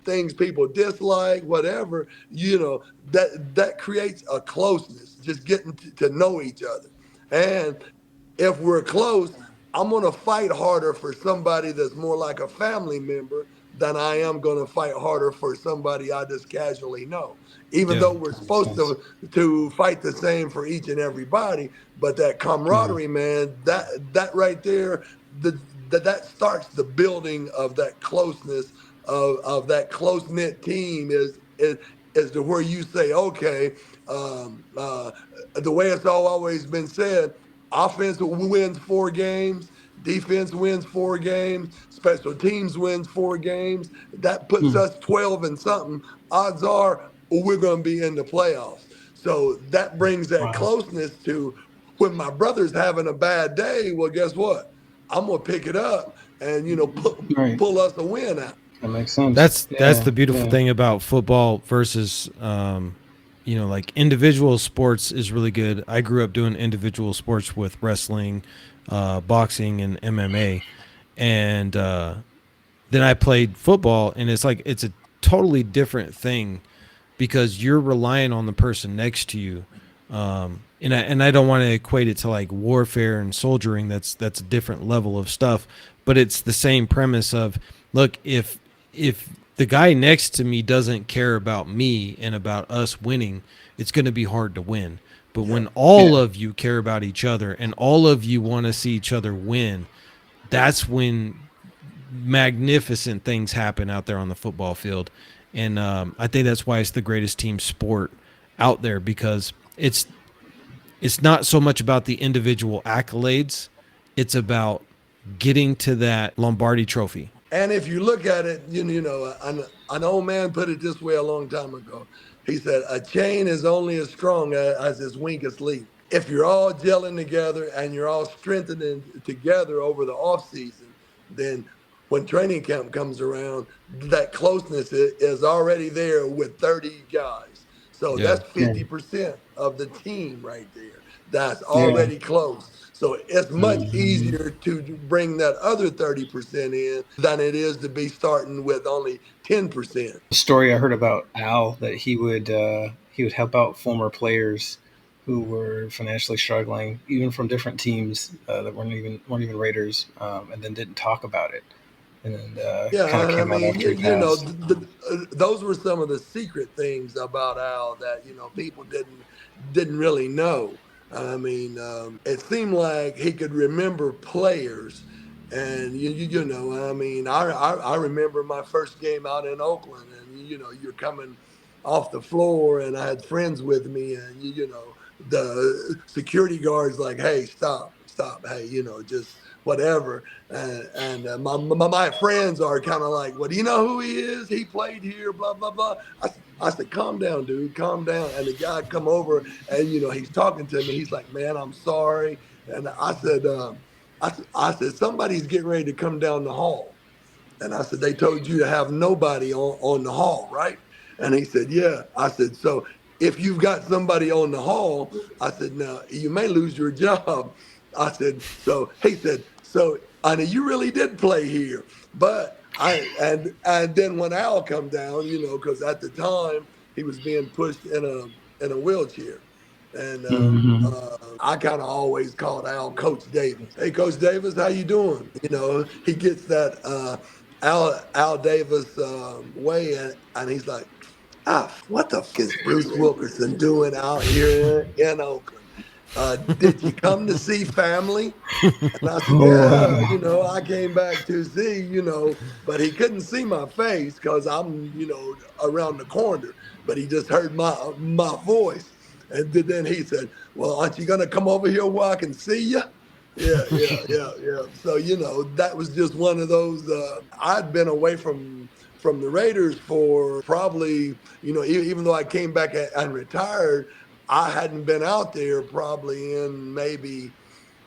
things people dislike, whatever, that creates a closeness, just getting to know each other. And if we're close, I'm going to fight harder for somebody that's more like a family member than I am going to fight harder for somebody I just casually know. Even Yeah. though we're That makes supposed sense. to fight the same for each and everybody, but that Mhm. camaraderie, man, that right there, the, that starts the building of that closeness of that close knit team is to where you say, okay, the way it's always been said, offense wins 4 games, defense wins 4 games, special teams wins 4 games. That puts Hmm. us 12 and something. Odds are we're going to be in the playoffs. So that brings that Wow. closeness to when my brother's having a bad day. Well, guess what? I'm gonna pick it up and Right. pull us a win out. That makes sense. That's Yeah. the beautiful Yeah. thing about football versus like individual sports is really good. I grew up doing individual sports with wrestling, boxing, and MMA, and then I played football, and it's a totally different thing because you're relying on the person next to you. And I don't want to equate it to like warfare and soldiering. That's a different level of stuff, but it's the same premise of, look, if the guy next to me doesn't care about me and about us winning, it's going to be hard to win. But Yeah. when all Yeah. of you care about each other and all of you want to see each other win, that's when magnificent things happen out there on the football field. And I think that's why it's the greatest team sport out there, because it's not so much about the individual accolades, it's about getting to that Lombardi trophy. And if you look at it, an old man put it this way a long time ago. He said, "A chain is only as strong as its weakest link." If you're all gelling together and you're all strengthening together over the off season, then when training camp comes around, that closeness is already there with 30 guys. So Yeah. that's Yeah. 50% of the team right there. That's Yeah. already close. So it's much Hmm. easier to bring that other 30% in than it is to be starting with only 10%. A story I heard about Al that he would help out former players who were financially struggling, even from different teams that weren't even Raiders, and then didn't talk about it, and then kind Yeah, of and I came out mean, after he passed. those were some of the secret things about Al that people didn't really know. I mean, it seemed like he could remember players, and I mean, I remember my first game out in Oakland, and you're coming off the floor, and I had friends with me, and the security guards like, hey, stop, hey, just whatever and my friends are kind of like, well, do you know who he is? He played here, blah, blah, blah. I said, calm down, dude, calm down. And the guy come over and, he's talking to me. He's like, man, I'm sorry. And I said, somebody's getting ready to come down the hall. And I said, they told you to have nobody on the hall, right? And he said, yeah. I said, so if you've got somebody on the hall, I said, now you may lose your job. I said, so he said, so I know you really did play here. But and then when Al come down, because at the time he was being pushed in a wheelchair. And Hmm. I kind of always called Al Coach Davis. Hey, Coach Davis, how you doing? He gets that Al Davis way, and he's like, what the is Bruce Wilkerson doing out here in Oakland? Did you come to see family? And I said, Oh yeah, wow. I came back to see, but he couldn't see my face because I'm, around the corner. But he just heard my voice. And then he said, well, aren't you going to come over here where I can see you? Yeah, yeah, yeah, yeah. So, that was just one of those. I'd been away from the Raiders for probably, even though I came back and retired, I hadn't been out there probably in maybe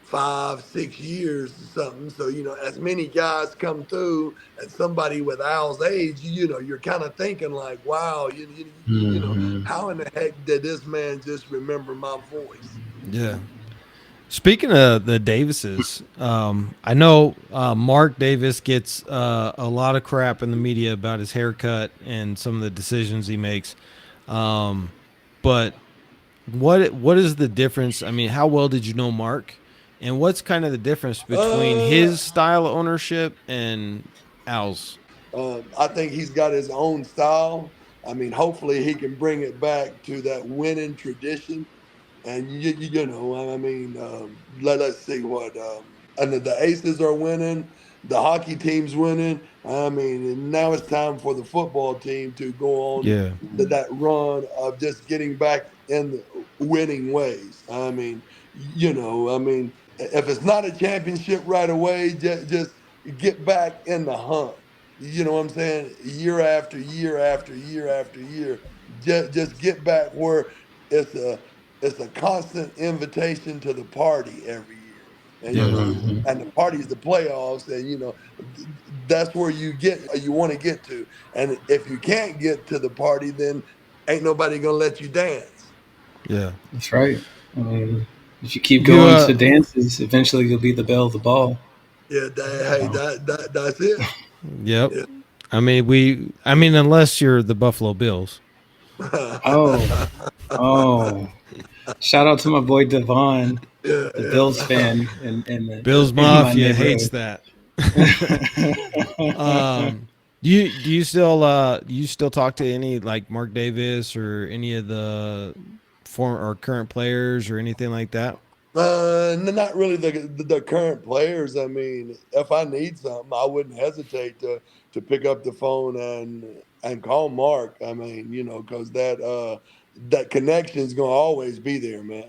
5, 6 years or something. So, as many guys come through and somebody with Al's age, you're kind of thinking like, wow, Hmm. how in the heck did this man just remember my voice? Yeah. Speaking of the Davises, I know Mark Davis gets a lot of crap in the media about his haircut and some of the decisions he makes. Um, but what is the difference? I mean, how well did you know Mark, and what's kind of the difference between Uh, his style of ownership and Al's? I think he's got his own style. I mean, hopefully he can bring it back to that winning tradition. And I mean, let's see what. And the Aces are winning. The hockey team's winning. I mean, and now it's time for the football team to go on Yeah. that run of just getting back in the winning ways. I mean, I mean, if it's not a championship right away, just get back in the hunt. You know what I'm saying? Year after year after year after year, just get back where it's a constant invitation to the party every year. And Yeah. and the party is the playoffs, and that's where you want to get to. And if you can't get to the party, then ain't nobody gonna let you dance. Yeah. That's right. I mean, if you keep You going to dances, eventually you'll be the belle of the ball. Yeah, hey, So, that's it. Yep. Yeah. I mean unless you're the Buffalo Bills. oh, oh, shout out to my boy Devon, Yeah, the Bills yeah. fan Bills in my Mafia hates neighborhood. that. Do you still talk to any like Mark Davis or any of the former or current players or anything like that? Not really the current players. I mean, if I need something, I wouldn't hesitate to pick up the phone and call Mark. I mean, because that connection is gonna always be there, man.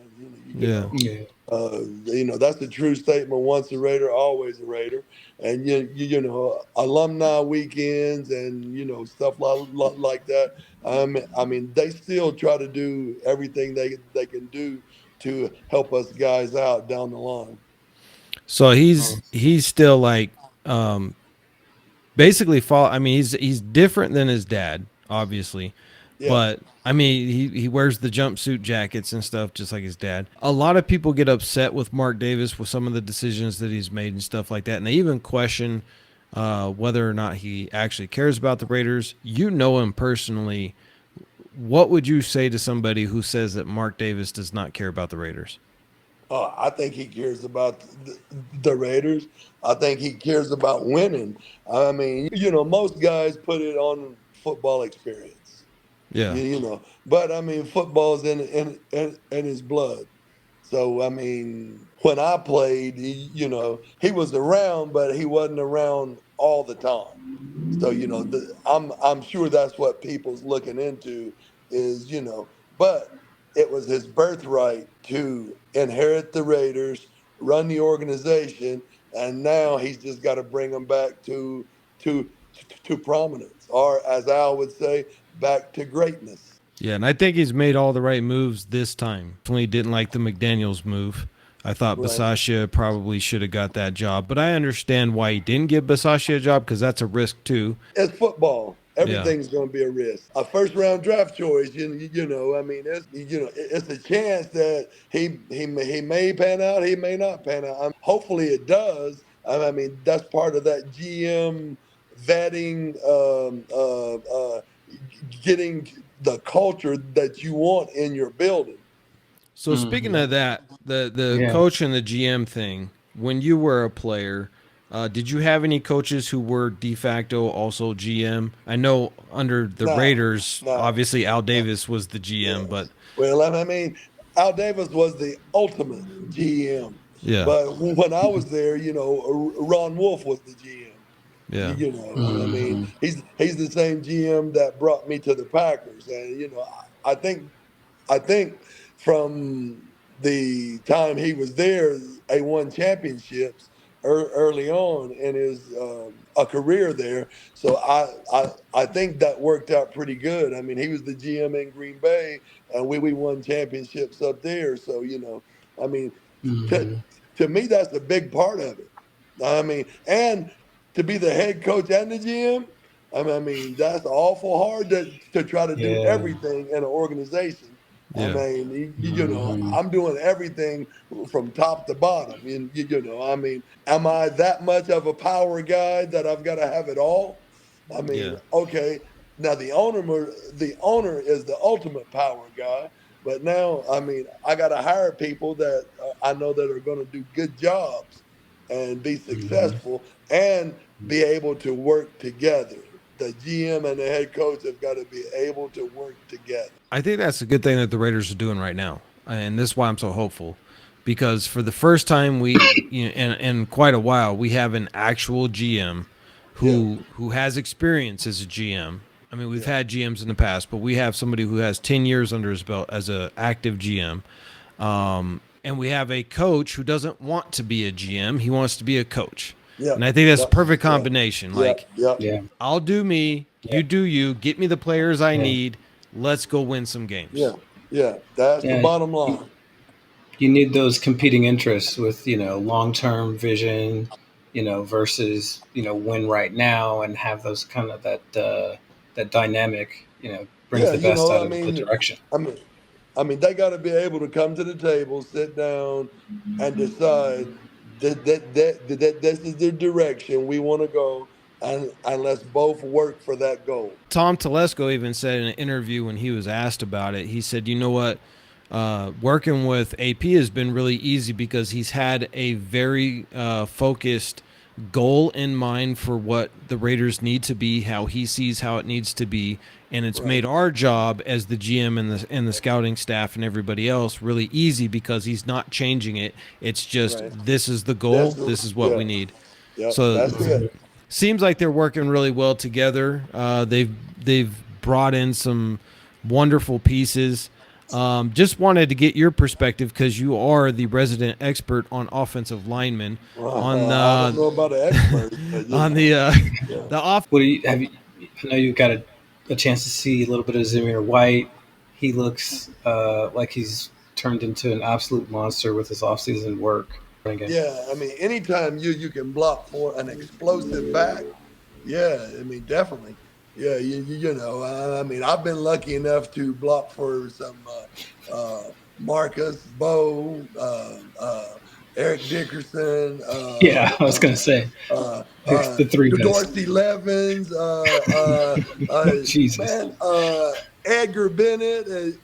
Yeah. Yeah. That's the true statement. Once a Raider, always a Raider. And alumni weekends and stuff like that. I mean, they still try to do everything they can do to help us guys out down the line. So he's Oh, he's still like um basically follow. I mean, he's different than his dad, obviously, Yeah. but I mean, he wears the jumpsuit jackets and stuff just like his dad. A lot of people get upset with Mark Davis with some of the decisions that he's made and stuff like that, and they even question whether or not he actually cares about the Raiders. You know him personally. What would you say to somebody who says that Mark Davis does not care about the Raiders? I think he cares about the Raiders. I think he cares about winning. I mean, most guys put it on football experience. Yeah, But I mean, football's in his blood. So I mean, when I played, he was around, but he wasn't around all the time. So I'm sure that's what people's looking into is but it was his birthright to inherit the Raiders, run the organization, and now he's just got to bring them back to to prominence, or as Al would say, back to greatness. yeah, and I think he's made all the right moves this time. Definitely didn't like the McDaniel's move. I thought Right? Basasha probably should have got that job, but I understand why he didn't give Basasha a job because that's a risk too. It's football. Yeah, Everything's going to be a risk. A first round draft choice, I mean, it's a chance that he may pan out, he may not pan out. Hopefully, it does. I mean, that's part of that GM vetting, getting the culture that you want in your building. so speaking of that, the yeah. coach and the GM thing, when you were a player, did you have any coaches who were de facto also GM? I know under the No, Raiders, no, obviously Al no. Davis was the GM, but Yes. Well, I mean, Al Davis was the ultimate GM. yeah, But when I was there, Ron Wolf was the GM. yeah. I mean, he's the same GM that brought me to the Packers, and I think I think from the time he was there, they won championships early on in his a career there. So I think that worked out pretty good. I mean, he was the GM in Green Bay, and we won championships up there. So I mean, to Hmm. to me, that's a big part of it. I mean, and to be the head coach and the GM. I mean, that's awful hard to try to do Yeah. everything in an organization. I Yeah. mean, Hmm. I'm doing everything from top to bottom. I mean, am I that much of a power guy that I've got to have it all? I mean, Yeah. okay, now the owner is the ultimate power guy, but now I mean, I got to hire people that I know that are going to do good jobs and be Hmm. successful and be able to work together. the GM and the head coach have got to be able to work together. I think that's a good thing that the Raiders are doing right now, and this is why I'm so hopeful. Because for the first time, in quite a while, we have an actual GM Yeah, who has experience as a GM. I mean, we've yeah, had GMs in the past, but we have somebody who has 10 years under his belt as an active GM. And we have a coach who doesn't want to be a GM; he wants to be a coach. yeah, And I think that's a yeah, perfect yeah, combination. yeah, Like, yeah, Yeah, I'll do me, you do you, get me the players I yeah, need. Let's go win some games. yeah, yeah. That's the yeah. bottom You, line. you need those competing interests with long term vision, versus win right now, and have those kind of that dynamic, brings Yeah, the best out I of the mean, direction. I mean, they got to be able to come to the table, sit down, and decide that this is the direction we want to go, and let's both work for that goal. Tom Telesco even said in an interview when he was asked about it, he said, "You know what? Working with AP has been really easy because he's had a very focused goal in mind for what the Raiders need to be, how he sees how it needs to be, and it's Right, made our job as the GM and the scouting staff and everybody else really easy because he's not changing it. It's just right. this is the goal, That's this is what yeah, we need." yeah. So That's it. seems like they're working really well together. They've brought in some wonderful pieces. Just wanted to get your perspective because you are the resident expert on offensive linemen on I don't know about an expert, but on the yeah. the off. What do you have? I know you got a chance to see a little bit of Zamir White. He looks like he's turned into an absolute monster with his offseason work. Again. Yeah, I mean, anytime you can block for an explosive back, yeah, I mean, definitely. Yeah, I mean, I've been lucky enough to block for some Marcus, Bo, Eric Dickerson, Yeah, I was gonna say the three best. Dorsey Levens, Jesus. man, Edgar Bennett, as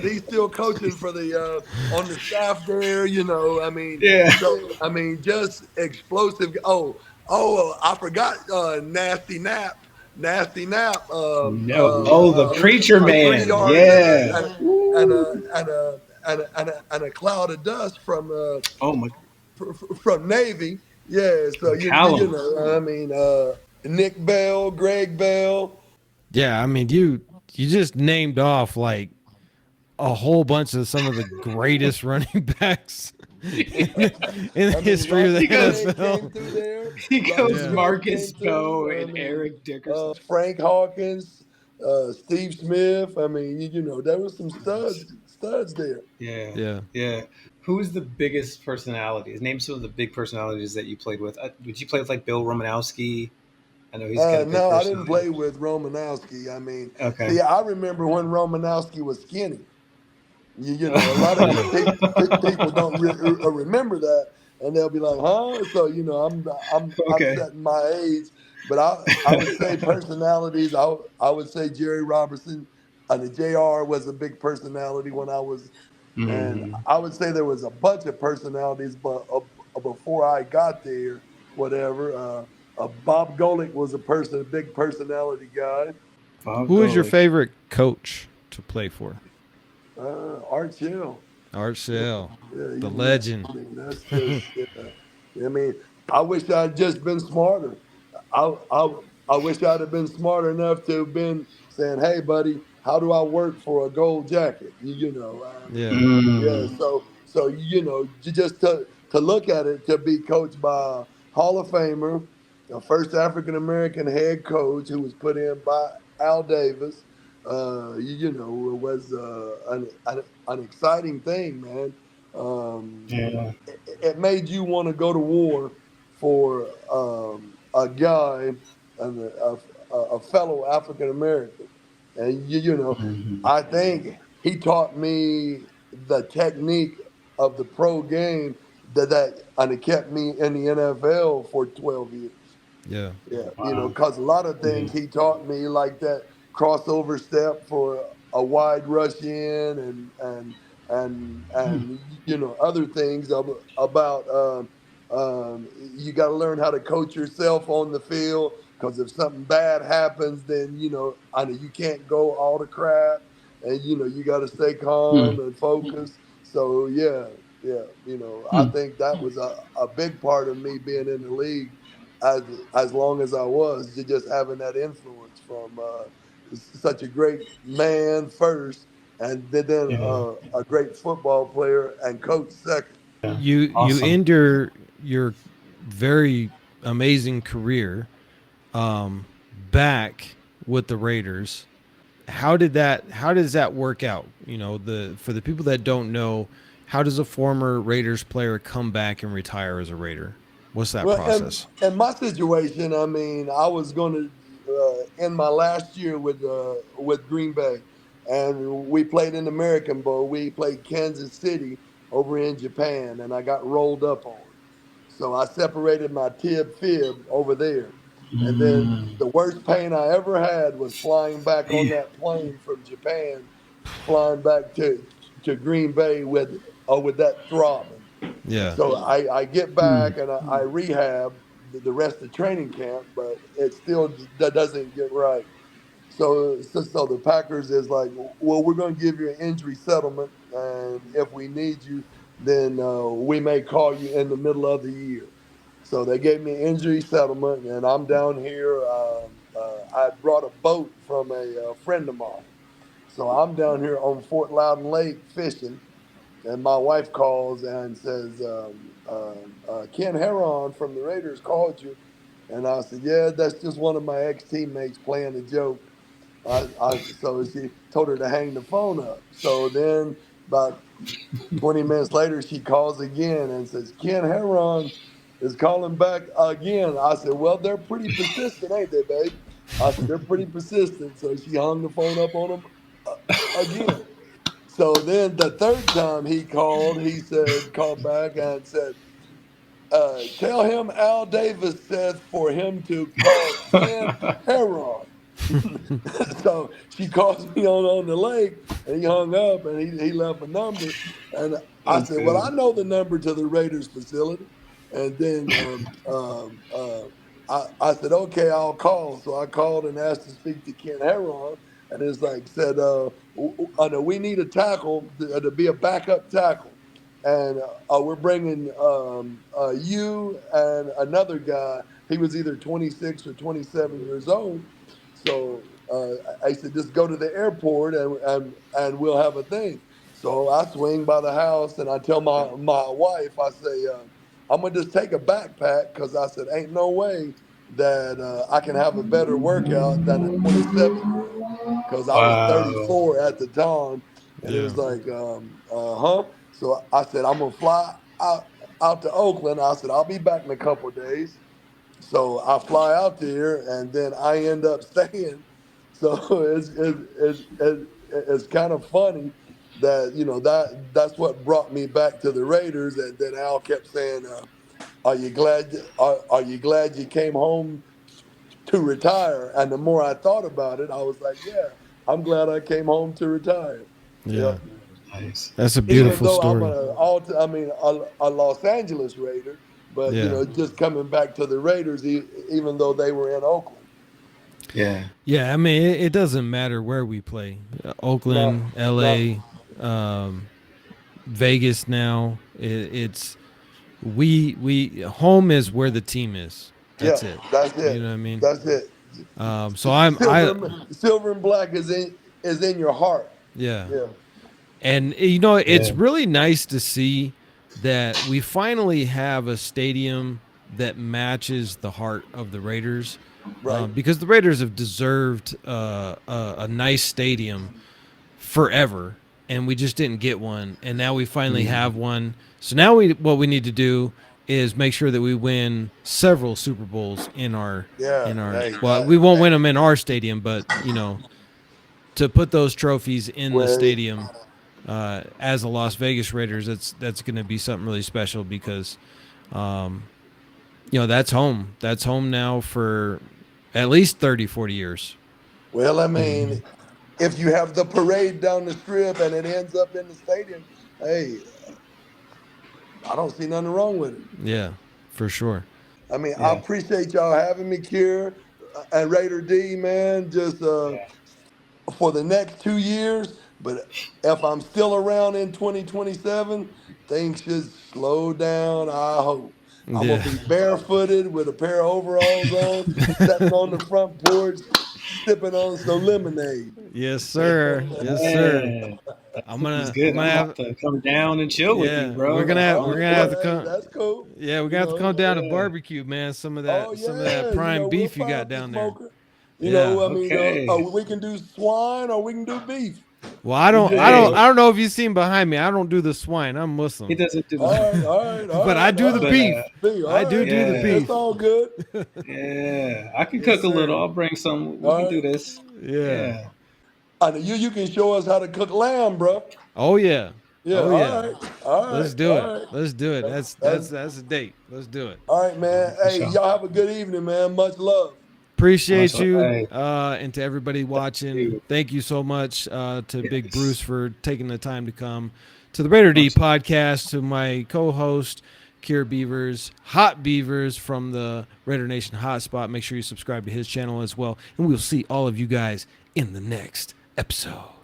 he's still coaching for the on the staff there. I mean, Yeah. so I mean, just explosive. I forgot Nasty Nap, No. Oh, the preacher for three man. yards Yeah. and a cloud of dust Oh my. from Navy. Yeah, so Callum. I mean, Nick Bell, Greg Bell. Yeah, I mean you just named off like a whole bunch of some of the greatest running backs in the I mean, history of the Rodney Gray came NFL. through there. He Rodney goes Yeah. Gray Marcus came Poe through. I and mean, Eric Dickerson. Frank Hawkins, Steve Smith. I mean, there was some studs there. Yeah. Yeah. Yeah. Who's the biggest personalities? Name some of the big personalities that you played with. Did you play with like Bill Romanowski? I know he's got a big No, I didn't personality. play with Romanowski. I mean, Okay. see, I remember when Romanowski was skinny. A lot of people don't remember that, and they'll be like, "Huh?" So I'm Okay. setting my age, but I would say personalities. I would say Jerry Robertson, and the Jr. was a big personality when I was, and Mm. I would say there was a bunch of personalities, but before I got there, whatever. Bob Golick was a big personality guy. Bob Who is your Golick. favorite coach to play for? Art Shell. Art Yeah, Shell, yeah, the legend. I mean, that's just, yeah. I mean, I wish I'd just been smarter. I wish I'd have been smart enough to have been saying, "Hey, buddy, how do I work for a gold jacket?" I mean, Yeah. yeah. Mm. So just to look at it, to be coached by a Hall of Famer, the first African American head coach who was put in by Al Davis, it was an exciting thing, man. Yeah. It made you want to go to war for a guy, a fellow African American. And, Mhm. I think he taught me the technique of the pro game and it kept me in the NFL for 12 years. Yeah. Yeah, Wow. because a lot of Yeah. things he taught me, like that crossover step for a wide rush in, Hmm. and other things about you got to learn how to coach yourself on the field, Because if something bad happens, then I know you can't go all the crap, and you got to stay Hmm. calm and focused. So yeah, yeah, I Hmm. think that was a big part of me being in the league as as long as I was, just having that influence from such a great man first, and then Yeah. a great football player and coach second. Yeah. You Awesome. end your very amazing career um, back with the Raiders. How does that work out? The for the people that don't know, how does a former Raiders player come back and retire as a Raider? What's that Well, process? in my situation, I mean, I was going to end my last year with Green Bay, and we played in the American Bowl. We played Kansas City over in Japan, and I got rolled up on. So I separated my tib fib over there, and then Mm. the worst pain I ever had was flying back on Yeah. that plane from Japan, flying back to Green Bay with that throbbing. Yeah, So I get Hmm. back and I rehab the rest of training camp, but it still doesn't get right. So the Packers is like, well, we're going to give you an injury settlement, and if we need you, then we may call you in the middle of the year. So they gave me an injury settlement, and I'm down here. I brought a boat from a friend of mine, so I'm down here on Fort Loudon Lake fishing, and my wife calls and says, Ken Heron from the Raiders called you. And I said, yeah, that's just one of my ex teammates playing a joke. So she told her to hang the phone up. So then about 20 minutes later, she calls again and says, Ken Heron is calling back again. I said, well, they're pretty persistent, ain't they, babe? I said, they're pretty persistent. So she hung the phone up on them again. So then the third time he called, he said, called back and said, tell him Al Davis said for him to call Ken Heron. So she calls me on the lake, and he hung up, and he left a number. And I That's said, well, I good. know the number to the Raiders facility. And then I said, okay, I'll call. So I called and asked to speak to Ken Heron. And it's like, said, I know we need a tackle to be a backup tackle. And we're bringing you and another guy. He was either 26 or 27 years old. So I said, just go to the airport and we'll have a thing. So I swing by the house and I tell my wife, I say, I'm gonna just take a backpack because I said, ain't no way that I can have a better workout than a 27-year-old because I was Wow. 34 at the time, and it yeah, was like, huh? So I said, I'm gonna fly out to Oakland. I said, I'll be back in a couple of days. So I fly out there, and then I end up staying. So it's kind of funny that that's what brought me back to the Raiders. And then Al kept saying, "Are you glad? Are you glad you came home to retire?" And the more I thought about it, I was like, "Yeah, I'm glad I came home to retire." yeah. Yeah, Nice. That's a even beautiful though I'm story. a Los Angeles Raider, but Yeah, just coming back to the Raiders, even though they were in Oakland. Yeah. yeah. I mean, it doesn't matter where we play. No, Oakland, no, L.A., um, Vegas. Now it's we home is where the team is. yeah, That's it. that's You it, know what I mean? that's it. So I'm I Silver and black is in your heart. yeah. Yeah, And it's Yeah. really nice to see that we finally have a stadium that matches the heart of the Raiders, right. because the Raiders have deserved a nice stadium forever, and we just didn't get one, and now we finally Mm. have one. So now what we need to do is make sure that we win several Super Bowls Yeah, in our hey, well, we won't win them in our stadium, but to put those trophies in the well, stadium as the Las Vegas Raiders, that's going to be something really special because, um, that's home. That's home now for at least 30, 40 years. well, I Mm. mean, if you have the parade down the strip and it ends up in the stadium, hey, I don't see nothing wrong with it. Yeah, for sure. I mean, I Yeah. appreciate y'all having me, Kier. and Raider D, man, just Yeah. for the next 2 years. But if I'm still around in 2027, things should slow down. I hope. I'm gonna Yeah. be barefooted with a pair of overalls on, sitting on the front porch, sipping on some lemonade. Yes, sir. Yes, sir. Man, that I'm sounds gonna good. I'm gonna I'm have about to come down and chill with you, yeah, we're bro. gonna That's have All we're right, gonna awesome. have well, to hey, come that's cool. yeah, we're You gonna have to come know, down to Yeah. barbecue, man. oh Some of that yeah, you prime know, we'll beef you fire got up the down there. smoker. You Yeah. know, I mean, Okay. we can do swine or we can do beef. Well, I We don't just, I you don't Hey, I know, don't know if you've seen behind me. I don't do the swine. I'm he Muslim. doesn't do all the, right, all right, But I do the all but right. beef. Beef, I all right. do the yeah, That's beef. all good. yeah. I can Yes, cook a little. sir. I'll bring some. We All can right. do this. Yeah. Yeah. I know you can show us how to cook lamb, bro. Oh yeah. Yeah, Oh yeah. all right, all right, Let's do it. all right. Let's do it. That's That's a date. Let's do it. all right, man. For Hey, sure. y'all have a good evening, man. Much love. Appreciate Awesome. you, Hey, and to everybody watching. you. Thank you so much to Big Bruce Yes. for taking the time to come to the Raider D Awesome. podcast. To my co-host, Kier Beavers, Hot Beavers from the Raider Nation Hotspot. Make sure you subscribe to his channel as well, and we'll see all of you guys in the next episode.